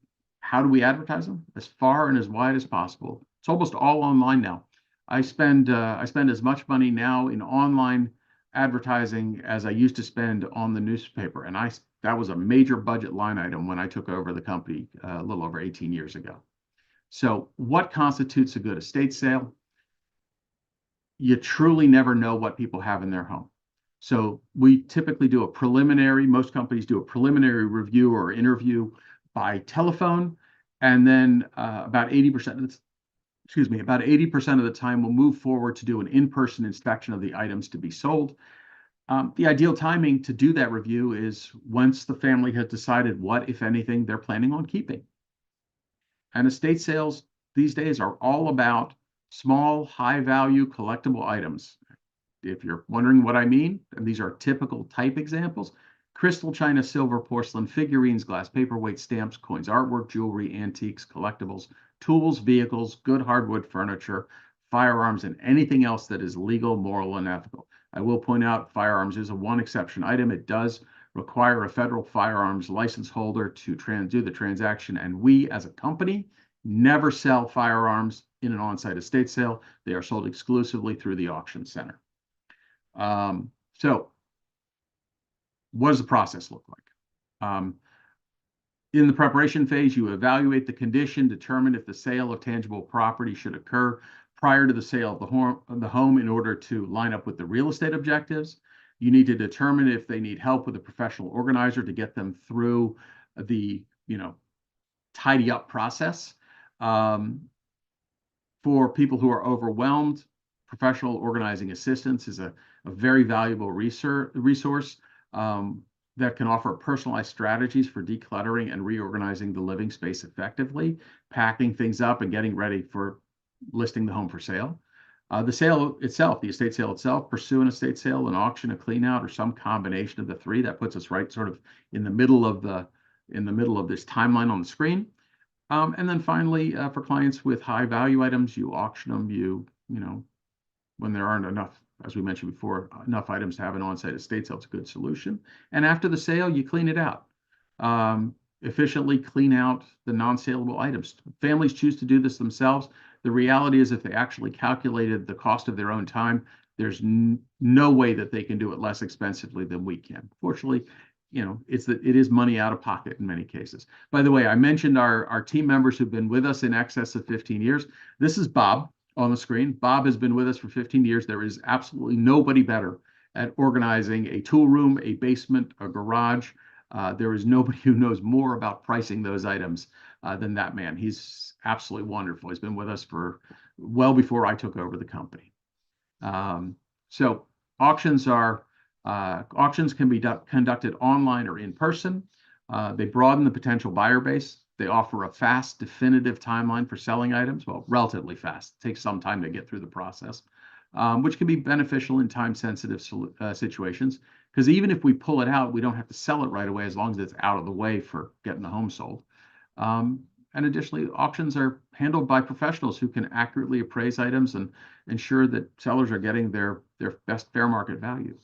how do we advertise them? As far and as wide as possible. It's almost all online now. I spend as much money now in online advertising as I used to spend on the newspaper, and that was a major budget line item when I took over the company a little over 18 years ago. So, what constitutes a good estate sale? You truly never know what people have in their home. So we typically do most companies do a preliminary review or interview by telephone, and then about 80% of the time we'll move forward to do an in-person inspection of the items to be sold. The ideal timing to do that review is once the family has decided what, if anything, they're planning on keeping. And estate sales these days are all about small, high-value collectible items. If you're wondering what I mean, and these are typical type examples: crystal, china, silver, porcelain, figurines, glass, paperweight, stamps, coins, artwork, jewelry, antiques, collectibles, tools, vehicles, good hardwood furniture, firearms, and anything else that is legal, moral, and ethical. I will point out firearms is a one exception item. It does require a federal firearms license holder to do the transaction, and we as a company never sell firearms in an on-site estate sale. They are sold exclusively through the auction center. So what does the process look like? In the preparation phase, you evaluate the condition, determine if the sale of tangible property should occur prior to the sale of the home in order to line up with the real estate objectives. You need to determine if they need help with a professional organizer to get them through the, tidy up process. For people who are overwhelmed, professional organizing assistance is a very valuable resource that can offer personalized strategies for decluttering and reorganizing the living space effectively, packing things up and getting ready for listing the home for sale. The sale itself, the estate sale itself, pursue an estate sale, an auction, a clean out, or some combination of the three. That puts us right sort of in the middle of this timeline on the screen. And then finally, for clients with high value items, you auction them. When there aren't enough, as we mentioned before, enough items to have an on-site estate sale, it's a good solution. And after the sale, you clean it out. Efficiently clean out the non-saleable items. Families choose to do this themselves. The reality is if they actually calculated the cost of their own time, There's no way that they can do it less expensively than we can. Fortunately, you know, it is money out of pocket in many cases. By the way, I mentioned our team members who've been with us in excess of 15 years. This is Bob on the screen. Bob has been with us for 15 years. There is absolutely nobody better at organizing a tool room, a basement, a garage. There is nobody who knows more about pricing those items than that man. He's absolutely wonderful. He's been with us for well before I took over the company. So auctions can be conducted online or in person. They broaden the potential buyer base. They offer a fast, definitive timeline for selling items. Well, relatively fast. It takes some time to get through the process, which can be beneficial in time-sensitive situations. Because even if we pull it out, we don't have to sell it right away as long as it's out of the way for getting the home sold. And additionally, auctions are handled by professionals who can accurately appraise items and ensure that sellers are getting their best fair market value.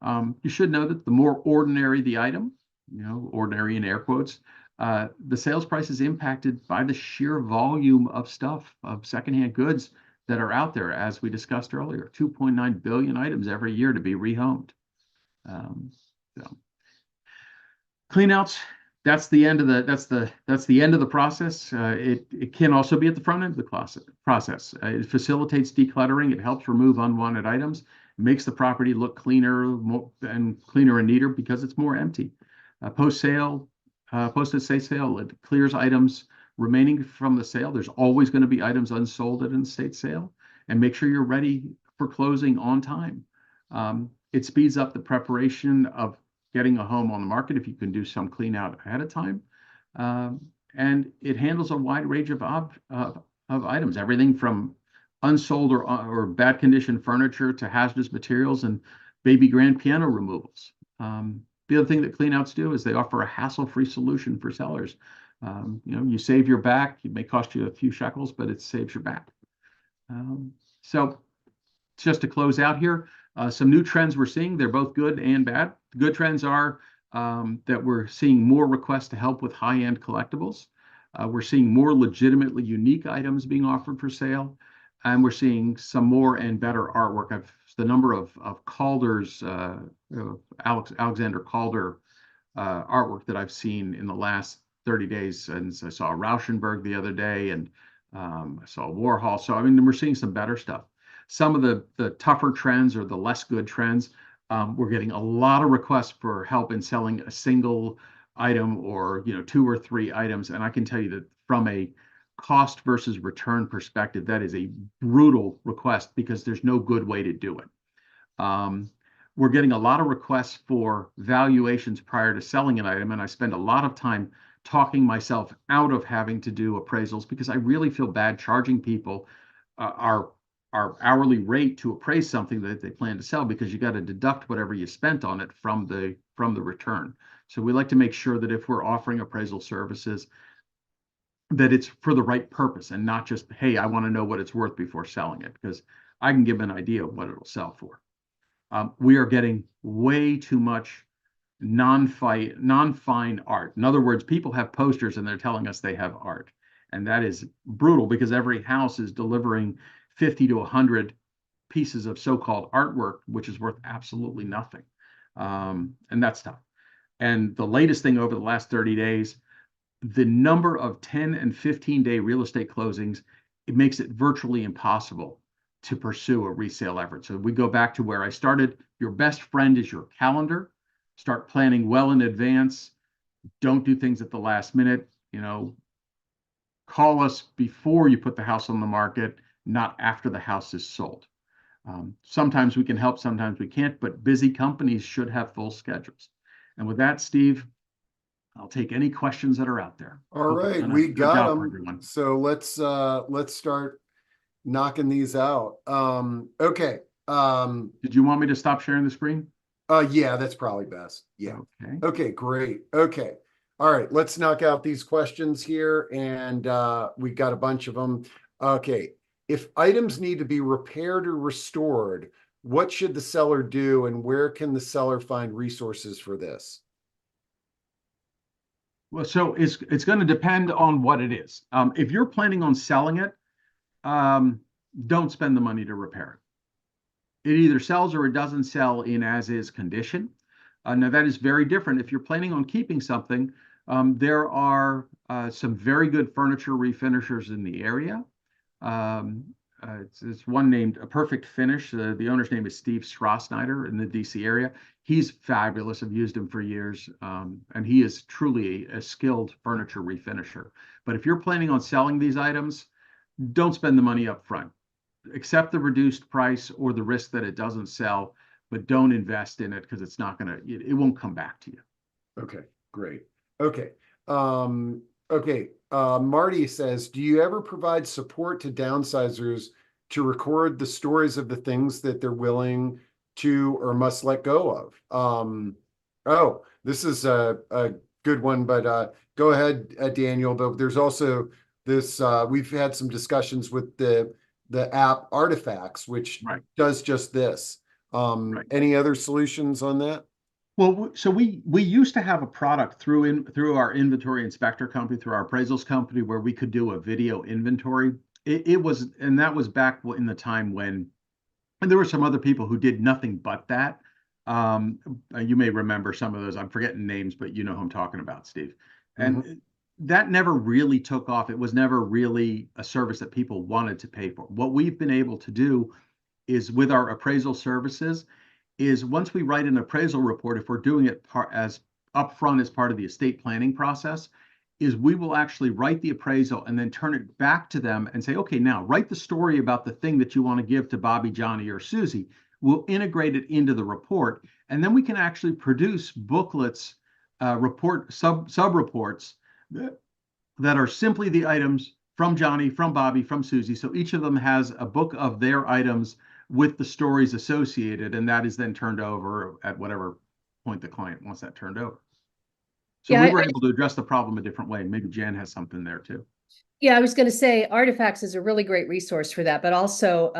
You should know that the more ordinary the item, you know, ordinary in air quotes, the sales price is impacted by the sheer volume of stuff, of secondhand goods that are out there, as we discussed earlier. 2.9 billion items every year to be rehomed. So. Cleanouts, that's the end of the process. It can also be at the front end of the process. It facilitates decluttering. It helps remove unwanted items. It makes the property look cleaner and neater because it's more empty. Post-estate sale, it clears items remaining from the sale. There's always going to be items unsold at an estate sale, and make sure you're ready for closing on time. It speeds up the preparation of getting a home on the market if you can do some clean out ahead of time. And it handles a wide range of items, everything from unsold or bad condition furniture to hazardous materials and baby grand piano removals. The other thing that cleanouts do is they offer a hassle-free solution for sellers. You know, you save your back. It may cost you a few shekels, but it saves your back. So just to close out here, some new trends we're seeing. They're both good and bad. The good trends are that we're seeing more requests to help with high-end collectibles. We're seeing more legitimately unique items being offered for sale. And we're seeing some more and better artwork. The number of Calder's, Alexander Calder artwork that I've seen in the last 30 days. And so I saw Rauschenberg the other day, and I saw Warhol. So, I mean, we're seeing some better stuff. Some of the tougher trends or the less good trends, we're getting a lot of requests for help in selling a single item or, you know, 2 or 3 items. And I can tell you that from a cost versus return perspective, that is a brutal request because there's no good way to do it. We're getting a lot of requests for valuations prior to selling an item, and I spend a lot of time talking myself out of having to do appraisals because I really feel bad charging people our hourly rate to appraise something that they plan to sell, because you got to deduct whatever you spent on it from the return. So we like to make sure that if we're offering appraisal services, that it's for the right purpose and not just, hey, I want to know what it's worth before selling it, because I can give an idea of what it'll sell for. We are getting way too much non-fine art. In other words, people have posters and they're telling us they have art. And that is brutal because every house is delivering 50 to 100 pieces of so-called artwork, which is worth absolutely nothing. And that's tough. And the latest thing over the last 30 days, the number of 10 and 15-day real estate closings, it makes it virtually impossible to pursue a resale effort. So we go back to where I started. Your best friend is your calendar. Start planning well in advance. Don't do things at the last minute. You know, call us before you put the house on the market, not after the house is sold. Sometimes we can help, sometimes we can't, but busy companies should have full schedules. And with that, Steve, I'll take any questions that are out there. All right, we got them. So let's start knocking these out. Okay. Did you want me to stop sharing the screen? Yeah, that's probably best. Yeah. Okay. Okay, great. Okay. All right, let's knock out these questions here, and we got a bunch of them. Okay. If items need to be repaired or restored, what should the seller do, and where can the seller find resources for this? Well, so it's going to depend on what it is. If you're planning on selling it, don't spend the money to repair it either sells or it doesn't sell in as is condition. Now that is very different. If you're planning on keeping something, there are some very good furniture refinishers in the area. It's one named A Perfect Finish. The owner's name is Steve Strassnyder in the DC area. He's fabulous. I've used him for years. And he is truly a skilled furniture refinisher. But if you're planning on selling these items, don't spend the money up front. Accept the reduced price or the risk that it doesn't sell, but don't invest in it because it's not going to, it won't come back to you. Okay, great. Okay. Okay. Marty says, do you ever provide support to downsizers to record the stories of the things that they're willing to or must let go of? Oh, this is a good one, but go ahead, Daniel. But there's also this, we've had some discussions with the app Artifacts, which does just this. Any other solutions on that? Well, so we used to have a product through our inventory inspector company, through our appraisals company, where we could do a video inventory. It was, and that was back in the time when, and there were some other people who did nothing but that. You may remember some of those. I'm forgetting names, but you know who I'm talking about, Steve. And that never really took off. It was never really a service that people wanted to pay for. What we've been able to do is with our appraisal services is once we write an appraisal report, if we're doing it as upfront as part of the estate planning process, is we will actually write the appraisal and then turn it back to them and say, okay, now write the story about the thing that you want to give to Bobby, Johnny, or Susie. We'll integrate it into the report, and then we can actually produce booklets, sub-reports that are simply the items from Johnny, from Bobby, from Susie. So each of them has a book of their items with the stories associated, and that is then turned over at whatever point the client wants that turned over. So we were able to address the problem a different way. Maybe Jan has something there too. Yeah, I was going to say Artifacts is a really great resource for that, but also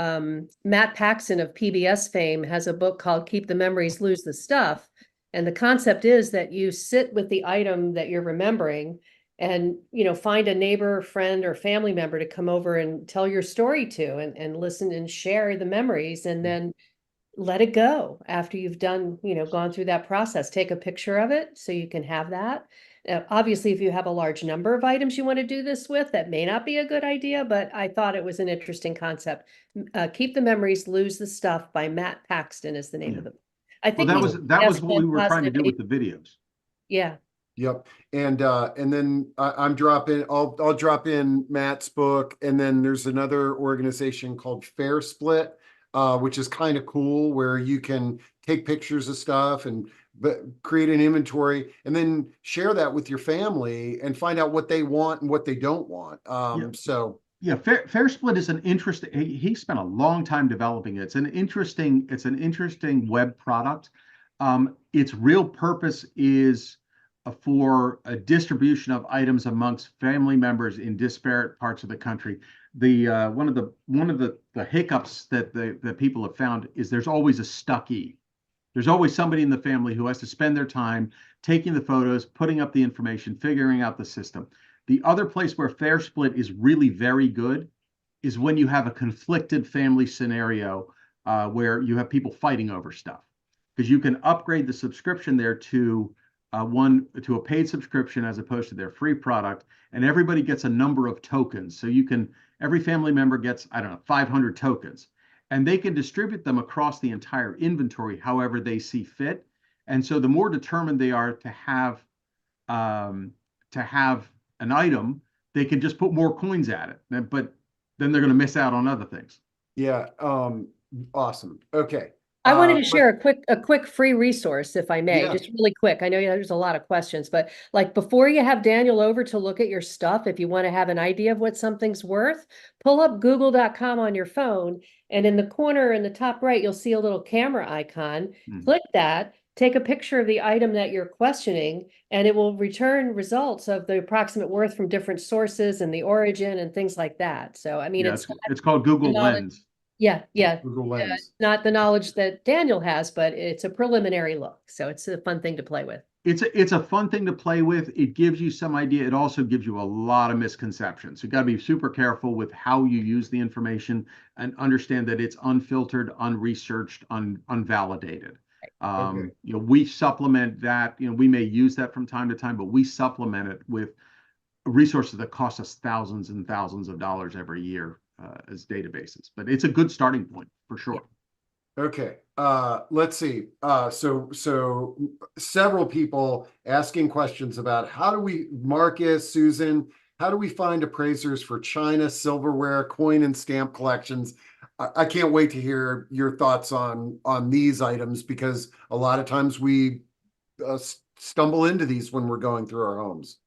Matt Paxton of PBS fame has a book called Keep the Memories, Lose the Stuff. And the concept is that you sit with the item that you're remembering and, find a neighbor, friend, or family member to come over and tell your story to and listen and share the memories, and then let it go after you've done, gone through that process. Take a picture of it so you can have that. Obviously, if you have a large number of items you want to do this with, that may not be a good idea, but I thought it was an interesting concept. Keep the Memories, Lose the Stuff by Matt Paxton is the name of the book. I think that was what we were trying to do with the videos. Yeah. Yep. And then I'm dropping, I'll drop in Matt's book, and then there's another organization called Fair Split, which is kind of cool, where you can take pictures of stuff and create an inventory and then share that with your family and find out what they want and what they don't want. So yeah, Fair Split is an interesting, he spent a long time developing it. It's an interesting web product. Its real purpose is for a distribution of items amongst family members in disparate parts of the country. One of the hiccups that people have found is there's always a stuckee. There's always somebody in the family who has to spend their time taking the photos, putting up the information, figuring out the system. The other place where Fair Split is really very good is when you have a conflicted family scenario where you have people fighting over stuff, because you can upgrade the subscription there to a paid subscription as opposed to their free product, and everybody gets a number of tokens. So every family member gets, 500 tokens, and they can distribute them across the entire inventory however they see fit. And so the more determined they are to have an item, they can just put more coins at it, but then they're going to miss out on other things. Yeah. Awesome. Okay. I wanted to share a quick free resource, if I may, just really quick. I know there's a lot of questions, but like before you have Daniel over to look at your stuff, if you want to have an idea of what something's worth, pull up google.com on your phone, and in the corner in the top right, you'll see a little camera icon. Click that, take a picture of the item that you're questioning, and it will return results of the approximate worth from different sources and the origin and things like that. So, I mean, it's called Google Lens. Yeah. Google Lens. Not the knowledge that Daniel has, but it's a preliminary look. So it's a fun thing to play with. It's a fun thing to play with. It gives you some idea. It also gives you a lot of misconceptions. You got to be super careful with how you use the information and understand that it's unfiltered, unresearched, unvalidated. Okay. We supplement that. We may use that from time to time, but we supplement it with resources that cost us thousands and thousands of dollars every year as databases. But it's a good starting point for sure. Okay, let's see. So several people asking questions about how do we, Marcus, Susan, how do we find appraisers for China, silverware, coin and stamp collections? I can't wait to hear your thoughts on these items, because a lot of times we stumble into these when we're going through our homes.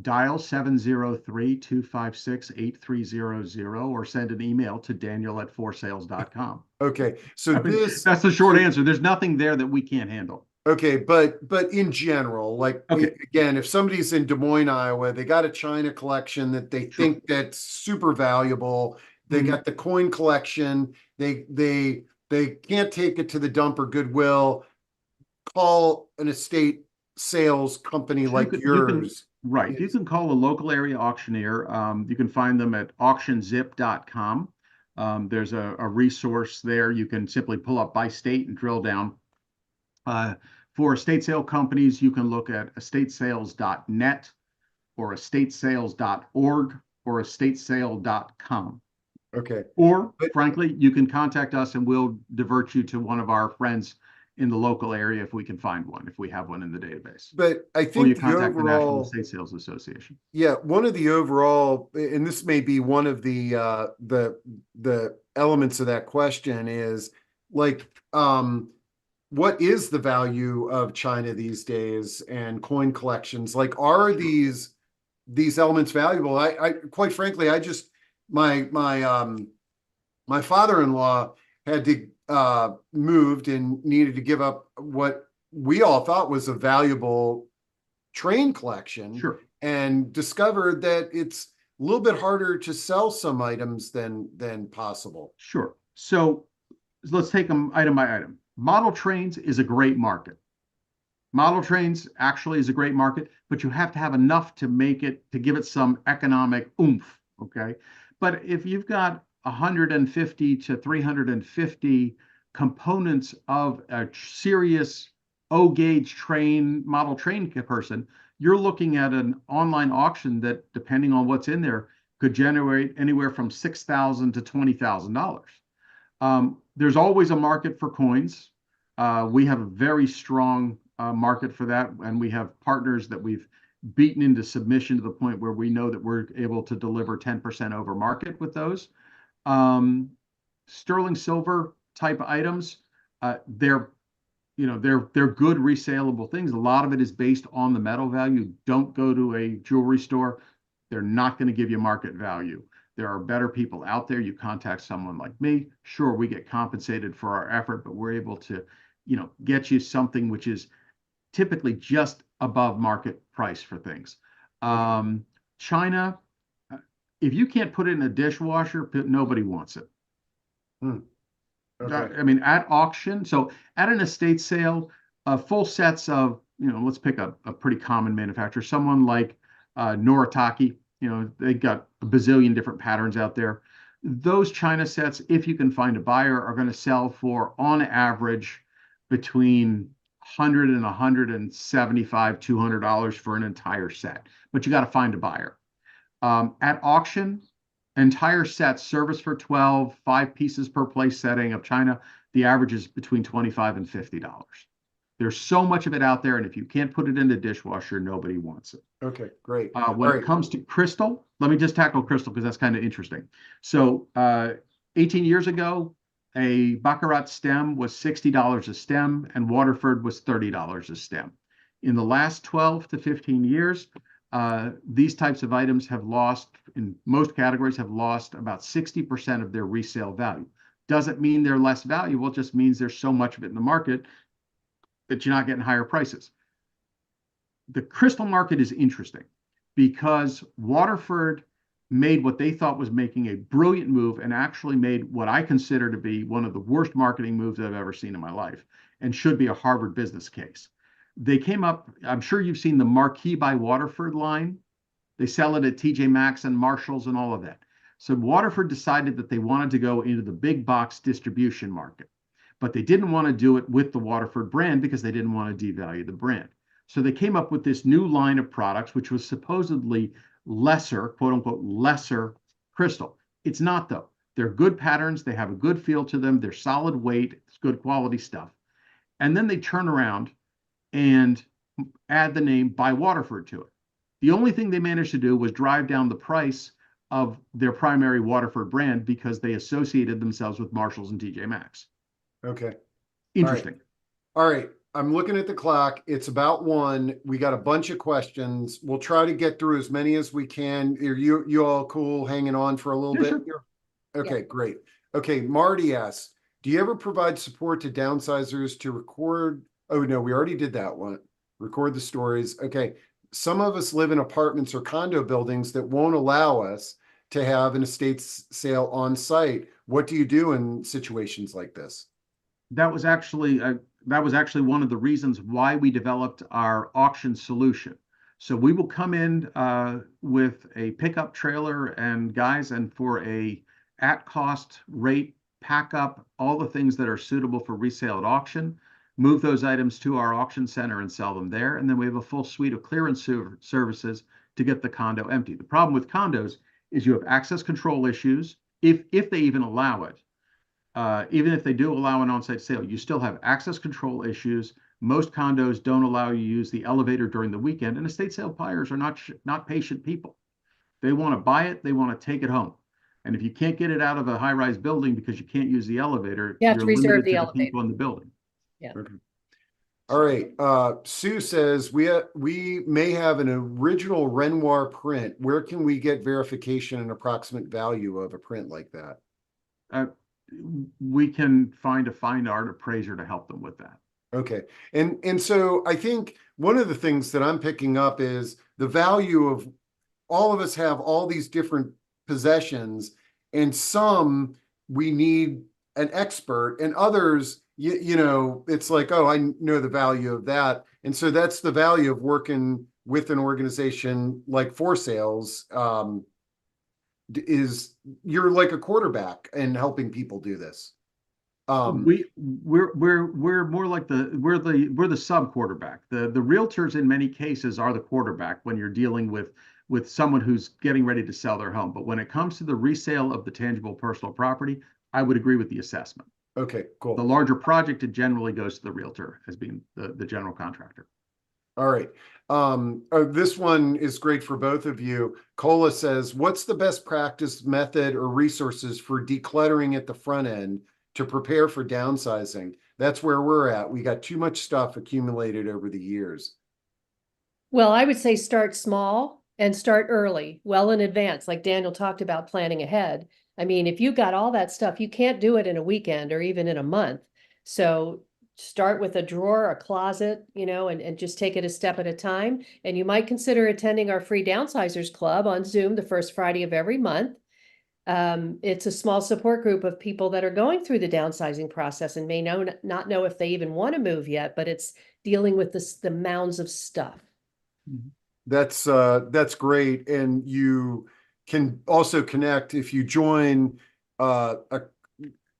Dial 703-256-8300 or send an email to daniel@forsales.com. Okay, so I mean, this, that's the short answer. There's nothing there that we can't handle. okay, but in general, like Okay. again, if somebody's in Des Moines, Iowa, they got a China collection that they Sure. think that's super valuable. They got the coin collection. They can't take it to the dump or Goodwill. Call an estate sales company Sure, like you can yours. right. You can call a local area auctioneer. You can find them at auctionzip.com. There's a resource there. You can simply pull up by state and drill down. For estate sale companies, you can look at estatesales.net or estatesales.org or estatesale.com. Okay, Or, but frankly, you can contact us and we'll divert you to one of our friends in the local area if we can find one, if we have one in the database. I Or you think the contact the National overall, Estate Sales Association. yeah, one of the overall, and this may be one of the elements of that question is like, what is the value of China these days and coin collections? Like, are these elements valuable? I quite frankly, I just my father-in-law had to moved and needed to give up what we all thought was a valuable train collection, Sure. and discovered that it's a little bit harder to sell some items than possible. Sure. So let's take them item by item. Model trains is a great market. Model trains actually is a great market, but you have to have enough to make it, to give it some economic oomph. Okay. But if you've got 150 to 350 components of a serious O gauge train, model train person, you're looking at an online auction that, depending on what's in there, could generate anywhere from $6,000 to $20,000. There's always a market for coins. We have a very strong market for that, and we have partners that we've beaten into submission to the point where we know that we're able to deliver 10% over market with those. Sterling silver type items, they're good resaleable things. A lot of it is based on the metal value. Don't go to a jewelry store. They're not going to give you market value. There are better people out there. You contact someone like me. Sure, we get compensated for our effort, but we're able to, get you something which is typically just above market price for things. China, if you can't put it in a dishwasher, nobody wants it. Okay. I mean, at auction, so at an estate sale, full sets of, let's pick a pretty common manufacturer, someone like Noritake, they got a bazillion different patterns out there. Those China sets, if you can find a buyer, are going to sell for, on average, between $100 and $175, $200 for an entire set. But you got to find a buyer. At auction, entire sets, service for 12, 5 pieces per place setting of China, the average is between $25 and $50. There's so much of it out there, and if you can't put it in the dishwasher, nobody wants it. Okay, great. When it comes to crystal, let me just tackle crystal because that's kind of interesting. So 18 years ago, a Baccarat stem was $60 a stem, and Waterford was $30 a stem. In the last 12 to 15 years, these types of items have lost, in most categories, have lost about 60% of their resale value. Doesn't mean they're less valuable, it just means there's so much of it in the market that you're not getting higher prices. The crystal market is interesting because Waterford made what they thought was making a brilliant move and actually made what I consider to be one of the worst marketing moves I've ever seen in my life and should be a Harvard business case. They came up, I'm sure you've seen the Marquee by Waterford line. They sell it at TJ Maxx and Marshalls and all of that. So Waterford decided that they wanted to go into the big box distribution market, but they didn't want to do it with the Waterford brand because they didn't want to devalue the brand. So they came up with this new line of products, which was supposedly lesser, quote unquote, lesser crystal. It's not, though. They're good patterns. They have a good feel to them. They're solid weight. It's good quality stuff. And then they turn around and add the name by Waterford to it. The only thing they managed to do was drive down the price of their primary Waterford brand because they associated themselves with Marshalls and TJ Maxx. Okay. Interesting. All right. I'm looking at the clock. It's about 1. We got a bunch of questions. We'll try to get through as many as we can. Are you all cool hanging on for a little bit Sure. here? Okay, great. Okay, Marty asks, do you ever provide support to downsizers to record? Oh, no, we already did that one. Record the stories. Okay. Some of us live in apartments or condo buildings that won't allow us to have an estate sale on site. What do you do in situations like this? That was actually one of the reasons why we developed our auction solution. So we will come in with a pickup trailer and guys, and for a at cost rate, pack up all the things that are suitable for resale at auction, move those items to our auction center and sell them there. And then we have a full suite of clearance services to get the condo empty. The problem with condos is you have access control issues if they even allow it. Even if they do allow an on-site sale, you still have access control issues. Most condos don't allow you to use the elevator during the weekend, and estate sale buyers are not patient people. They want to buy it, they want to take it home. And if you can't get it out of a high-rise building because you can't use the elevator, You have you're to reserve limited the to the elevator. people in the building. Yeah. Okay. All right. Sue says we may have an original Renoir print. Where can we get verification and approximate value of a print like that? We can find a fine art appraiser to help them with that. Okay. And so I think one of the things that I'm picking up is the value of all of us have all these different possessions, and some we need an expert, and others, you know, it's like, oh, I know the value of that. And so that's the value of working with an organization like For Sales, is you're like a quarterback and helping people do this. We're more like we're the sub quarterback. The realtors in many cases are the quarterback when you're dealing with someone who's getting ready to sell their home. But when it comes to the resale of the tangible personal property, I would agree with the assessment. Okay, cool. The larger project, it generally goes to the realtor as being the general contractor. All right. This one is great for both of you. Cola says, what's the best practice method or resources for decluttering at the front end to prepare for downsizing? That's where we're at. We got too much stuff accumulated over the years. Well, I would say start small and start early, well in advance, like Daniel talked about planning ahead. I mean, if you got all that stuff, you can't do it in a weekend or even in a month. So start with a drawer, a closet, you know, and just take it a step at a time. And you might consider attending our free Downsizers Club on Zoom the first Friday of every month. It's a small support group of people that are going through the downsizing process and may not know if they even want to move yet, but it's dealing with the mounds of stuff. That's great. And you can also connect if you join a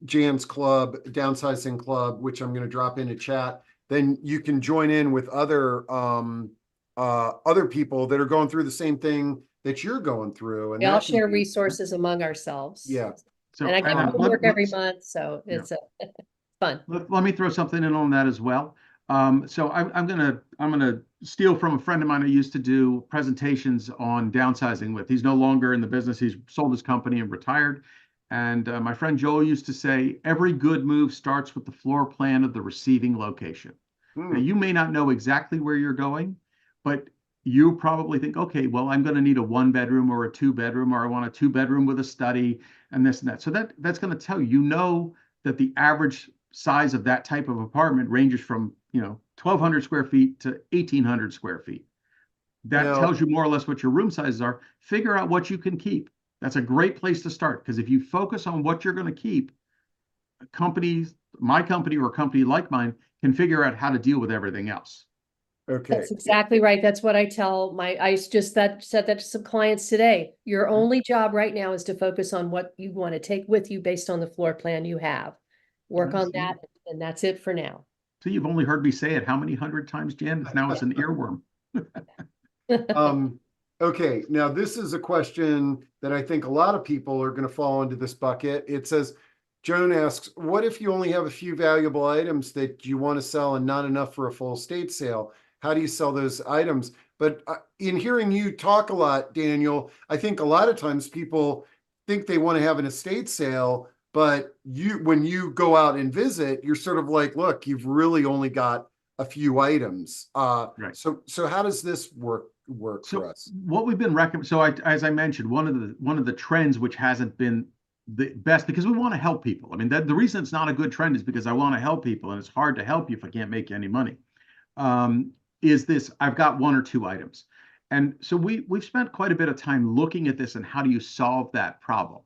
Jan's club, downsizing club, which I'm going to drop into chat. Then you can join in with other people that are going through the same thing that you're going through, and We all that can share be, resources among ourselves. yeah. So And I get homework every month, so it's fun. Let me throw something in on that as well. So I'm gonna steal from a friend of mine who used to do presentations on downsizing with. He's no longer in the business. He's sold his company and retired. And my friend Joel used to say, every good move starts with the floor plan of the receiving location. Now, you may not know exactly where you're going, but you probably think, okay, well, I'm going to need a 1-bedroom or a 2-bedroom, or I want a 2-bedroom with a study and this and that. So that's going to tell you, that the average size of that type of apartment ranges from 1,200 square feet to 1,800 square feet. That tells you more or less what your room sizes are. Figure out what you can keep. That's a great place to start, because if you focus on what you're going to keep, my company or a company like mine can figure out how to deal with everything else. Okay. That's exactly right. That's what I tell I just said that to some clients today. Your only job right now is to focus on what you want to take with you based on the floor plan you have. Work I on see. that, and that's it for now. So you've only heard me say it how many hundred times, Jan? Now it's an earworm. Um, okay, now this is a question that I think a lot of people are going to fall into this bucket. It says, Joan asks, what if you only have a few valuable items that you want to sell and not enough for a full estate sale? How do you sell those items? But in hearing you talk a lot, Daniel, I think a lot of times people think they want to have an estate sale, but when you go out and visit, you're sort of like, look, you've really only got a few items. Right. So how does this work for So us? what we've been recommending, as I mentioned, one of the trends which hasn't been the best, because we want to help people. I mean, the reason it's not a good trend is because I want to help people, and it's hard to help you if I can't make you any money. Is this, I've got one or two items. And so we've spent quite a bit of time looking at this and how do you solve that problem?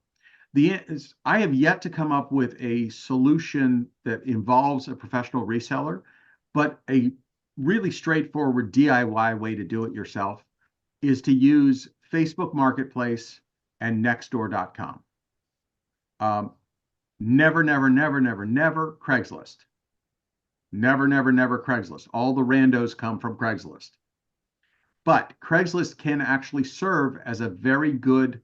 I have yet to come up with a solution that involves a professional reseller, but a really straightforward DIY way to do it yourself is to use Facebook Marketplace and Nextdoor.com. Never, never, never, never, never Craigslist. Never, never, never Craigslist. All the randos come from Craigslist. But Craigslist can actually serve as a very good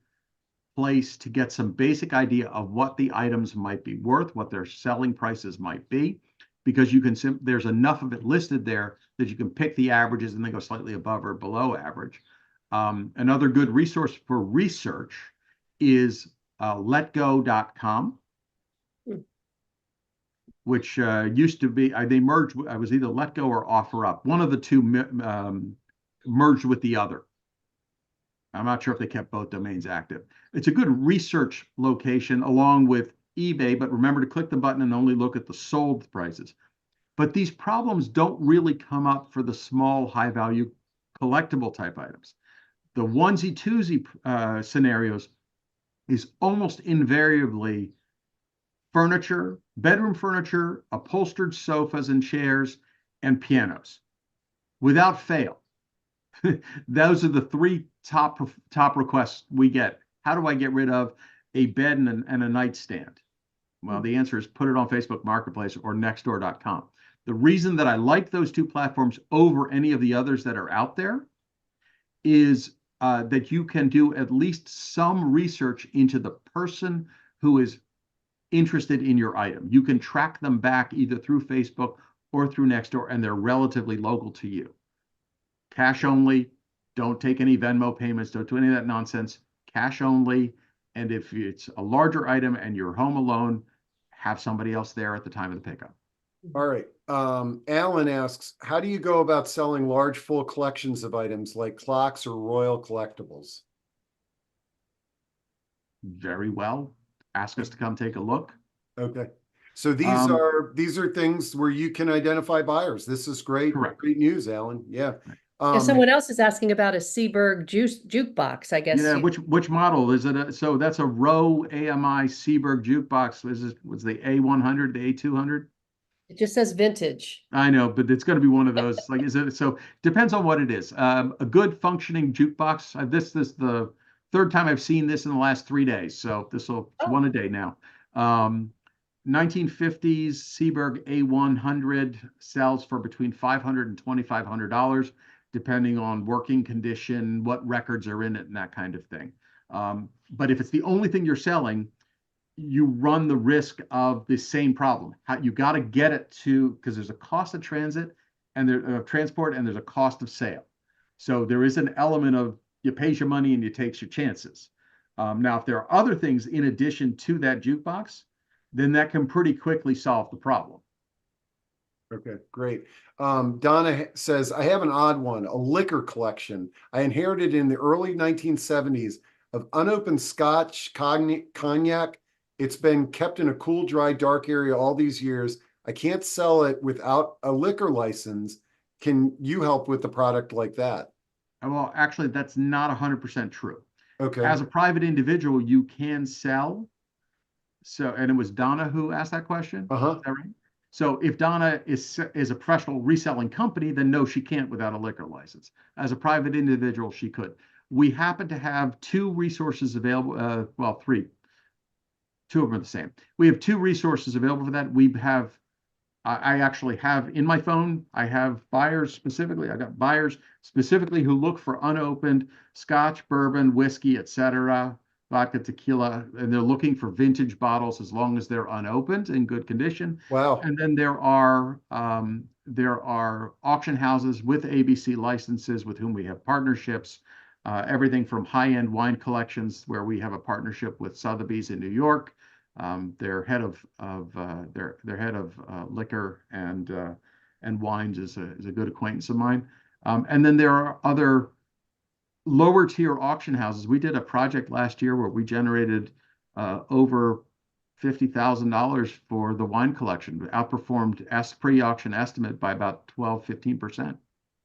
place to get some basic idea of what the items might be worth, what their selling prices might be, because you can there's enough of it listed there that you can pick the averages and then go slightly above or below average. Another good resource for research is letgo.com, which used to be, they merged, I was either Letgo or OfferUp. One of the two merged with the other. I'm not sure if they kept both domains active. It's a good research location along with eBay, but remember to click the button and only look at the sold prices. But these problems don't really come up for the small, high value collectible type items. The onesie twosie scenarios is almost invariably furniture, bedroom furniture, upholstered sofas and chairs, and pianos. Without fail. Those are the three top requests we get. How do I get rid of a bed and a nightstand? Well, the answer is put it on Facebook Marketplace or Nextdoor.com. The reason that I like those two platforms over any of the others that are out there is that you can do at least some research into the person who is interested in your item. You can track them back either through Facebook or through Nextdoor, and they're relatively local to you. Cash only. Don't take any Venmo payments. Don't do any of that nonsense. Cash only. And if it's a larger item and you're home alone, have somebody else there at the time of the pickup. All right. Alan asks, how do you go about selling large full collections of items like clocks or royal collectibles? Very well. Ask us to come take a look. Okay. So these are things where you can identify buyers. This is great. Correct. Great news, Alan. Yeah. Yeah, someone else is asking about a Seaberg jukebox, I guess. Yeah, which model is it? So that's a Rowe AMI Seaberg jukebox. Was the A100, the A200? It just says vintage. I know, but it's going to be one of those. Like, is it? So depends on what it is. A good functioning jukebox. This the third time I've seen this in the last 3 days. So it's one a day now. 1950s Seaberg A100 sells for between $500 and $2,500, depending on working condition, what records are in it, and that kind of thing. But if it's the only thing you're selling, you run the risk of the same problem. You got to get it to, because there's a cost of transit and transport, and there's a cost of sale. So there is an element of you pays your money and you takes your chances. Now, if there are other things in addition to that jukebox, then that can pretty quickly solve the problem. Okay, great. Donna says, I have an odd one, a liquor collection. I inherited in the early 1970s of unopened Scotch cognac. It's been kept in a cool, dry, dark area all these years. I can't sell it without a liquor license. Can you help with the product like that? Well, actually, that's not 100% true. Okay. As a private individual, you can sell. So, and it was Donna who asked that question. Uh-huh. Is that right? So if Donna is a professional reselling company, then no, she can't without a liquor license. As a private individual, she could. We happen to have two resources available, well, three. Two of them are the same. We have two resources available for that. We have I actually have in my phone, I have buyers specifically. I got buyers specifically who look for unopened scotch, bourbon, whiskey, etc., vodka, tequila, and they're looking for vintage bottles as long as they're unopened in good condition. Wow. And then there are auction houses with ABC licenses with whom we have partnerships. Everything from high-end wine collections where we have a partnership with Sotheby's in New York. Their head of liquor and wines is a good acquaintance of mine. And then there are other lower tier auction houses. We did a project last year where we generated over $50,000 for the wine collection. We outperformed pre-auction estimate by about 12-15%.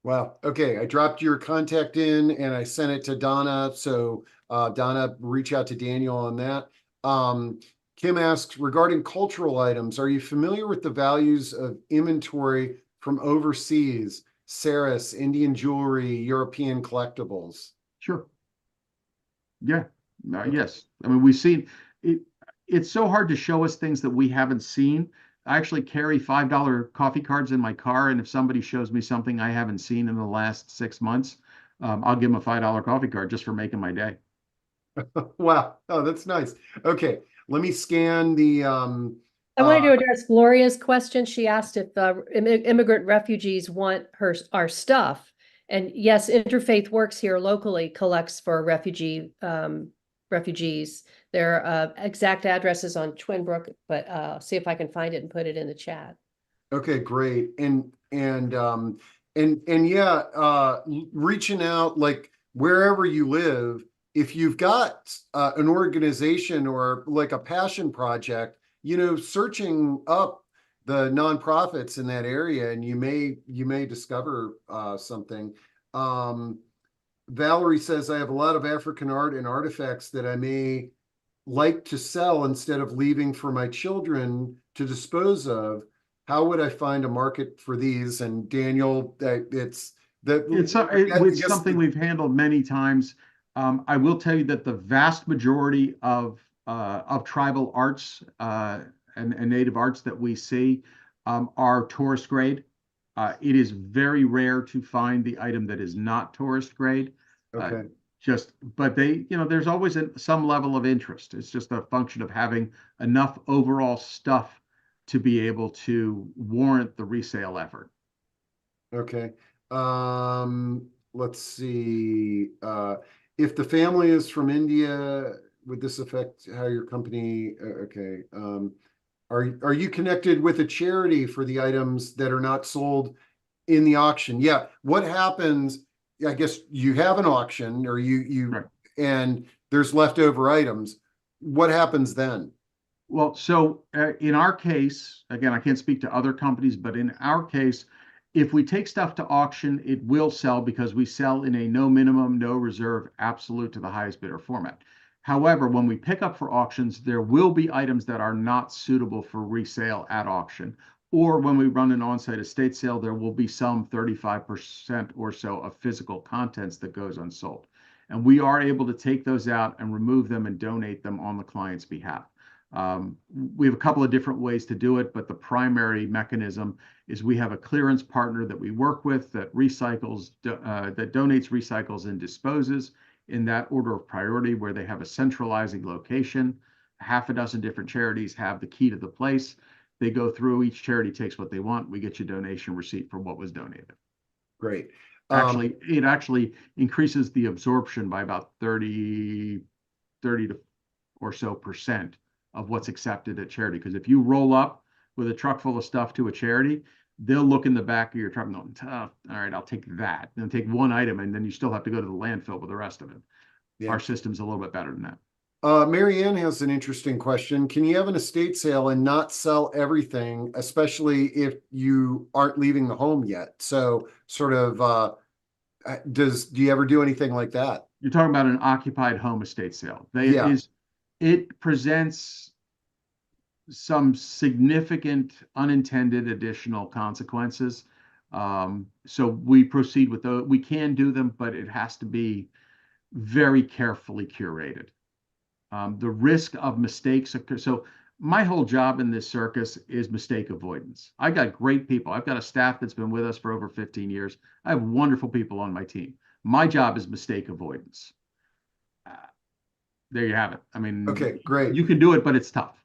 Wow. Okay. I dropped your contact in and I sent it to Donna. So Donna, reach out to Daniel on that. Kim asks, regarding cultural items, are you familiar with the values of inventory from overseas, Saris, Indian jewelry, European collectibles? Sure. Yeah. Okay. Yes. I mean, we've seen it. It's so hard to show us things that we haven't seen. I actually carry $5 coffee cards in my car, and if somebody shows me something I haven't seen in the last 6 months, I'll give them a $5 coffee card just for making my day. Wow. Oh, that's nice. Okay. Let me scan the I wanted to address Gloria's question. She asked if immigrant refugees want our stuff. And yes, Interfaith Works here locally collects for refugees. Their exact addresses on Twin Brook, but see if I can find it and put it in the chat. Okay, great. And yeah, reaching out like wherever you live, if you've got an organization or like a passion project, searching up the nonprofits in that area, and you may discover something. Valerie says, I have a lot of African art and artifacts that I may like to sell instead of leaving for my children to dispose of. How would I find a market for these? And Daniel, it's that It's something we've handled many times. I will tell you that the vast majority of tribal arts and native arts that we see are tourist grade. It is very rare to find the item that is not tourist grade. okay. But there's always some level of interest. It's just a function of having enough overall stuff to be able to warrant the resale effort. Okay. Let's see. If the family is from India, would this affect how your company? Okay. Are you connected with a charity for the items that are not sold in the auction? Yeah. What happens? I guess you have an auction, or Right. and there's leftover items. What happens then? Well, so in our case, again, I can't speak to other companies, but in our case, if we take stuff to auction, it will sell because we sell in a no minimum, no reserve, absolute to the highest bidder format. However, when we pick up for auctions, there will be items that are not suitable for resale at auction. Or when we run an on-site estate sale, there will be some 35% or so of physical contents that goes unsold. And we are able to take those out and remove them and donate them on the client's behalf. We have a couple of different ways to do it, but the primary mechanism is we have a clearance partner that we work with that recycles, that donates, recycles, and disposes in that order of priority, where they have a centralizing location. Half a dozen different charities have the key to the place. They go through, each charity takes what they want. We get you donation receipt for what was donated. Great. It actually increases the absorption by about 30 to or so percent of what's accepted at charity. Because if you roll up with a truck full of stuff to a charity, they'll look in the back of your truck and go, all right, I'll take that. And take one item, and then you still have to go to the landfill with the rest of it. Yeah. Our system's a little bit better than that. Mary Ann has an interesting question. Can you have an estate sale and not sell everything, especially if you aren't leaving the home yet? So sort of, do you ever do anything like that? You're talking about an occupied home estate sale. Yeah. It presents some significant unintended additional consequences. So we proceed with those. We can do them, but it has to be very carefully curated. The risk of mistakes occur. So my whole job in this circus is mistake avoidance. I got great people. I've got a staff that's been with us for over 15 years. I have wonderful people on my team. My job is mistake avoidance. Uh, there you have it. I mean, Okay, great. you can do it, but it's tough.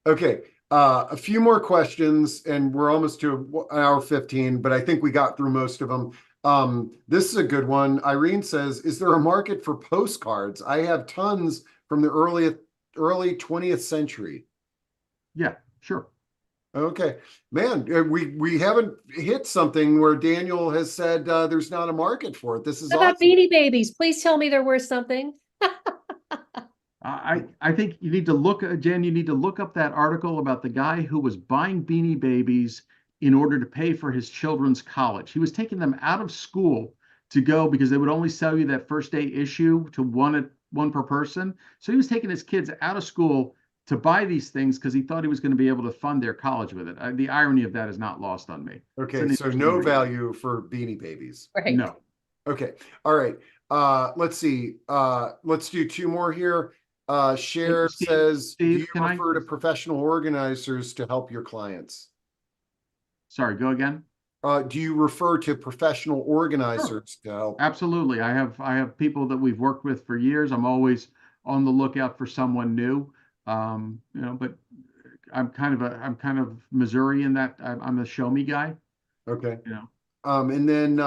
Okay, a few more questions, and we're almost to an hour 15, but I think we got through most of them. This is a good one. Irene says, "Is there a market for postcards? I have tons from the early 20th century." Yeah, sure. Okay, man, we haven't hit something where Daniel has said there's not a market for it. This is How about awesome. Beanie Babies? Please tell me they're worth something. I think you need to look, Jen, you need to look up that article about the guy who was buying Beanie Babies in order to pay for his children's college. He was taking them out of school to go because they would only sell you that first day issue to one per person. So he was taking his kids out of school to buy these things because he thought he was going to be able to fund their college with it. The irony of that is not lost on me. It's Okay, an so interesting no read. value for Beanie Babies. Right. No. Okay, all right. Let's see. Let's do two more here. Hey, Cher Steve, says, "Do you can I? refer to professional organizers to help your clients?" Sorry, go again. Do you refer to professional Sure. organizers to help? Absolutely. I have people that we've worked with for years. I'm always on the lookout for someone new. But I'm kind of Missouri in that I'm a show me guy, Okay. you know. And then,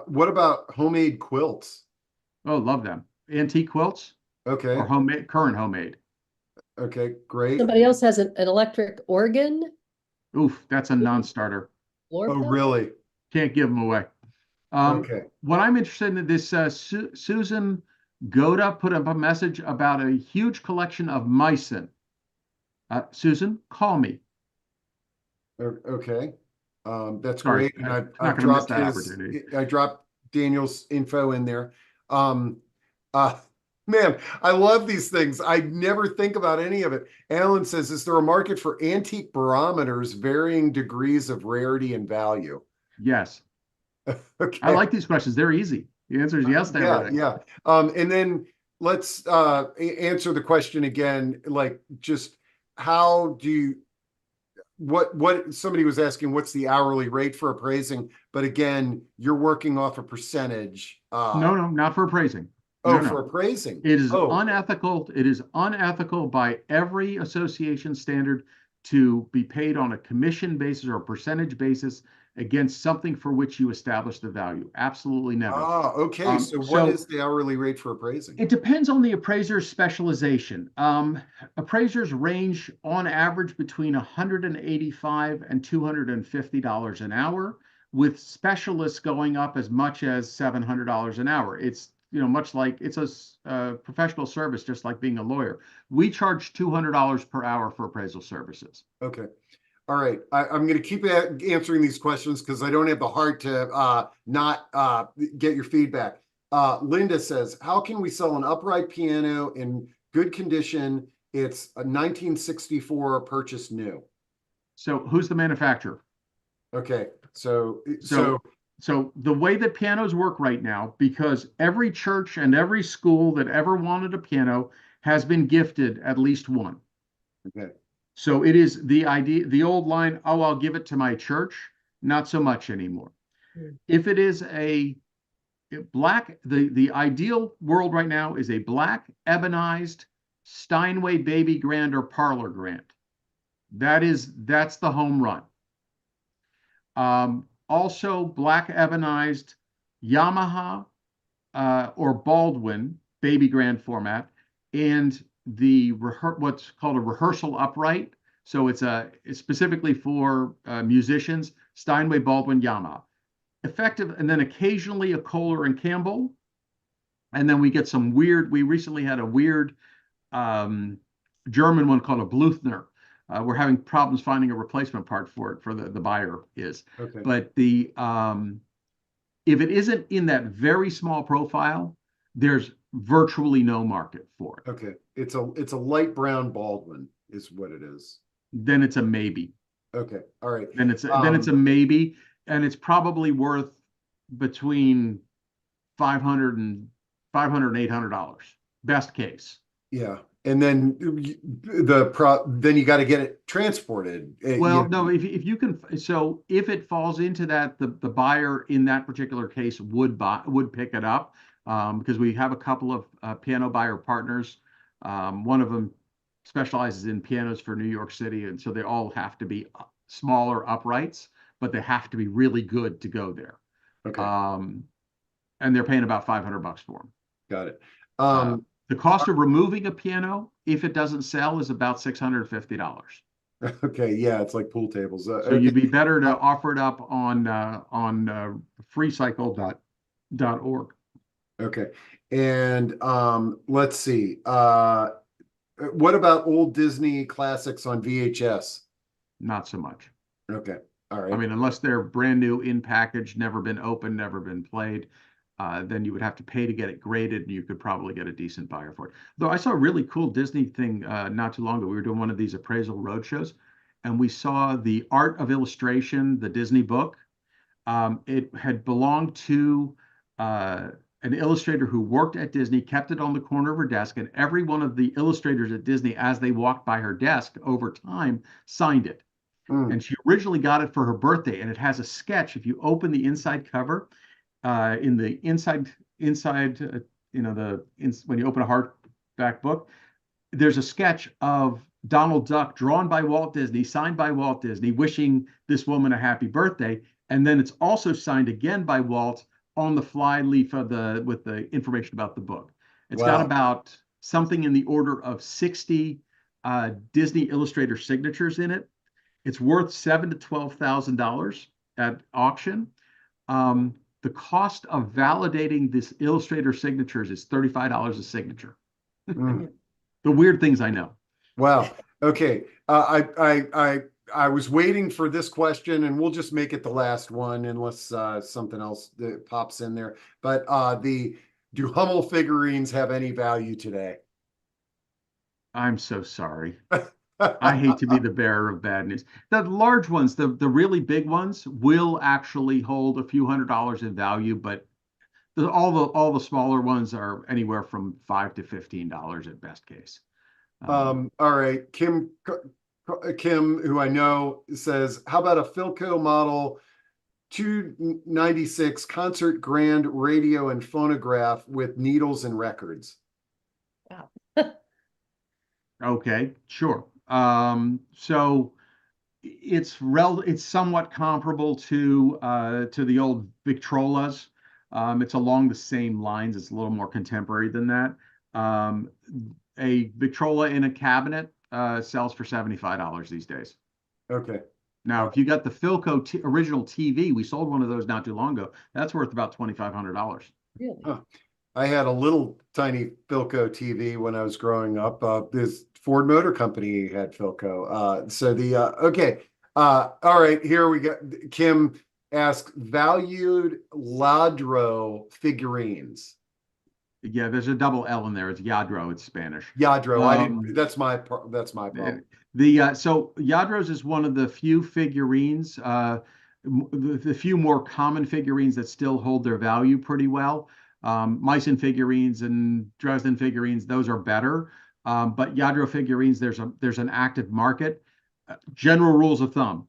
what about homemade quilts? Oh, love them. Antique quilts or Okay. homemade, current homemade. Okay, great. Somebody else has an electric organ, Oof, that's a non-starter. floor Oh, pillow. really? Can't give them away. Okay. What I'm interested in this Susan Goda put up a message about a huge collection of mycin. Susan, call me. Okay. That's Sorry, great. And I'm I've not going to miss dropped that opportunity. I dropped Daniel's info in there. Um, uh, man, I love these things. I never think about any of it. Alan says, "Is there a market for antique barometers, varying degrees of rarity and value?" Yes. I Okay. like these questions. They're easy. The answer is yes to Yeah, everything. yeah. And then let's answer the question again, like just how do you what somebody was asking, what's the hourly rate for appraising? But again, you're working off a percentage. No, no, not for appraising. No, Oh, for no. appraising. It is Oh, unethical. It is unethical by every association standard to be paid on a commission basis or a percentage basis against something for which you establish the value. Absolutely never. okay. So what So is the hourly rate for appraising? it depends on the appraiser's specialization. Appraisers range on average between $185 and $250 an hour, with specialists going up as much as $700 an hour. It's much like it's a professional service, just like being a lawyer. We charge $200 per hour for appraisal services. Okay. All right. I'm going to keep answering these questions because I don't have the heart to not get your feedback. Linda says, "How can we sell an upright piano in good condition? It's a 1964 purchase new." So who's the manufacturer? Okay. So So the way that pianos work right now, because every church and every school that ever wanted a piano has been gifted at least one. okay. So it is the idea, the old line, "Oh, I'll give it to my church," not so much anymore. If it is a black, the ideal world right now is a black ebonized Steinway baby grand or parlor grand. That's the home run. Also, black ebonized Yamaha or Baldwin baby grand format, and what's called a rehearsal upright. So it's specifically for musicians. Steinway, Baldwin, Yamaha. Effective, and then occasionally a Kohler and Campbell, and then we get some weird. We recently had a weird German one called a Bluthner. We're having problems finding a replacement part for it. For the buyer is, Okay. but the if it isn't in that very small profile, there's virtually no market for it. Okay. It's a light brown Baldwin. is what it is. then it's a maybe. Okay, all right. Then it's a maybe, and it's probably worth between 500 and $800, best case. Yeah, and then then you got to get it transported. Well, no, if you can, so if it falls into that, the buyer in that particular case would pick it up, because we have a couple of piano buyer partners. One of them specializes in pianos for New York City, and so they all have to be smaller uprights, but they have to be really good to go there. Okay, And they're paying about $500 for them. got it. The cost of removing a piano, if it doesn't sell, is about $650. Okay, yeah, it's like pool tables. So Okay. you'd be better to offer it up on freecycle.org. Okay, and let's see. What about old Disney classics on VHS? Not so much. Okay, all right. I mean, unless they're brand new in package, never been opened, never been played, then you would have to pay to get it graded, and you could probably get a decent buyer for it. Though I saw a really cool Disney thing not too long ago. We were doing one of these appraisal roadshows, and we saw The Art of Illustration, the Disney book. It had belonged to an illustrator who worked at Disney, kept it on the corner of her desk, and every one of the illustrators at Disney, as they walked by her desk over time, signed it. And she originally got it for her birthday, and it has a sketch. If you open the inside cover, in the inside, when you open a hardback book, there's a sketch of Donald Duck drawn by Walt Disney, signed by Walt Disney, wishing this woman a happy birthday. And then it's also signed again by Walt on the fly leaf with the information about the book. It's got about something in the order of 60 Disney illustrator signatures in it. It's worth $7,000 to $12,000 at auction. The cost of validating this illustrator signatures is $35 a signature. The weird things I know. Wow. Okay. I was waiting for this question, and we'll just make it the last one unless something else pops in there. But do Hummel figurines have any value today? I'm so sorry. I hate to be the bearer of bad news. The large ones, the really big ones, will actually hold a few $100s in value, but all the smaller ones are anywhere from $5 to $15 at best case. All right, Kim, who I know, says, how about a Philco model 296 concert grand radio and phonograph with needles and records? Wow. Okay, sure. So it's somewhat comparable to the old Victrolas. It's along the same lines. It's a little more contemporary than that. A Victrola in a cabinet sells for $75 these days. Okay. Now, if you got the Philco original TV, we sold one of those not too long ago. That's worth about $2,500. Really? Huh. I had a little tiny Philco TV when I was growing up. This Ford Motor Company had Philco. Okay. All right, here we go. Kim asked, valued Ladro figurines. Yeah, there's a double L in there. It's Lladró. It's Spanish. Lladró. That's my problem. So Lladró's is one of the few figurines, the few more common figurines that still hold their value pretty well. Meissen figurines and Dresden figurines, those are better. But Lladró figurines, there's an active market. General rules of thumb: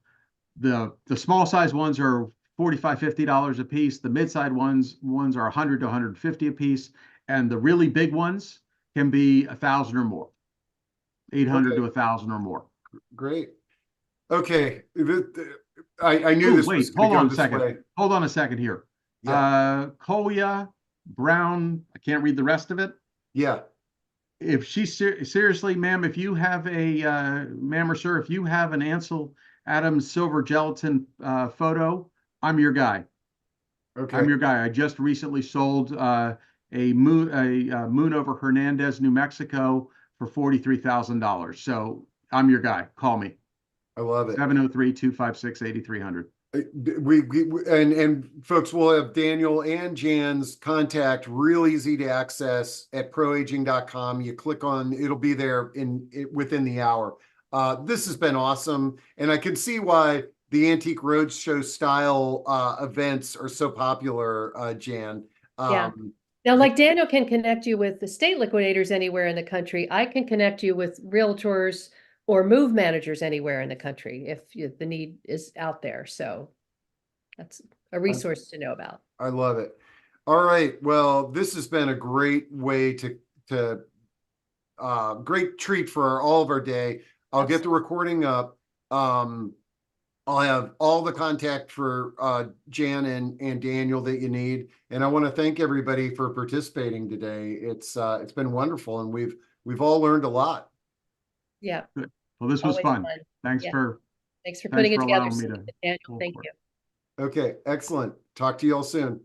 the small size ones are $45, $50 a piece. The mid-size ones are $100 to $150 a piece, and the really big ones can be $1,000 or more, $800 to $1,000 or more. Great. Okay, I knew this was hold going on to a go second. this way. Hold on a second here. Yeah. Kolya Brown, I can't read the rest of it. Yeah. If she's seriously, ma'am, if you have ma'am or sir, if you have an Ansel Adams silver gelatin photo, I'm your guy. Okay. I'm your guy. I just recently sold a moon over Hernandez, New Mexico for $43,000. So I'm your guy. Call me. I love it. 703-256-8300. And folks, we'll have Daniel and Jan's contact real easy to access at proaging.com. You click on, it'll be there within the hour. This has been awesome, and I can see why the Antique Roadshow style events are so popular, Jan. Yeah. Um, Now, like Daniel can connect you with the state liquidators anywhere in the country, I can connect you with realtors or move managers anywhere in the country if the need is out there. So that's a resource to know about. I love it. All right. Well, this has been a great way to great treat for all of our day. I'll get the recording up. Um, I'll have all the contact for Jan and Daniel that you need. And I want to thank everybody for participating today. It's been wonderful, and we've all learned a lot. Yeah. Good. Well, this was Always fun. fun. Thanks Yeah. for Thanks for thanks putting it for together, allowing me Steve to and Daniel. go Thank for it. you. Okay, excellent. Talk to you all soon.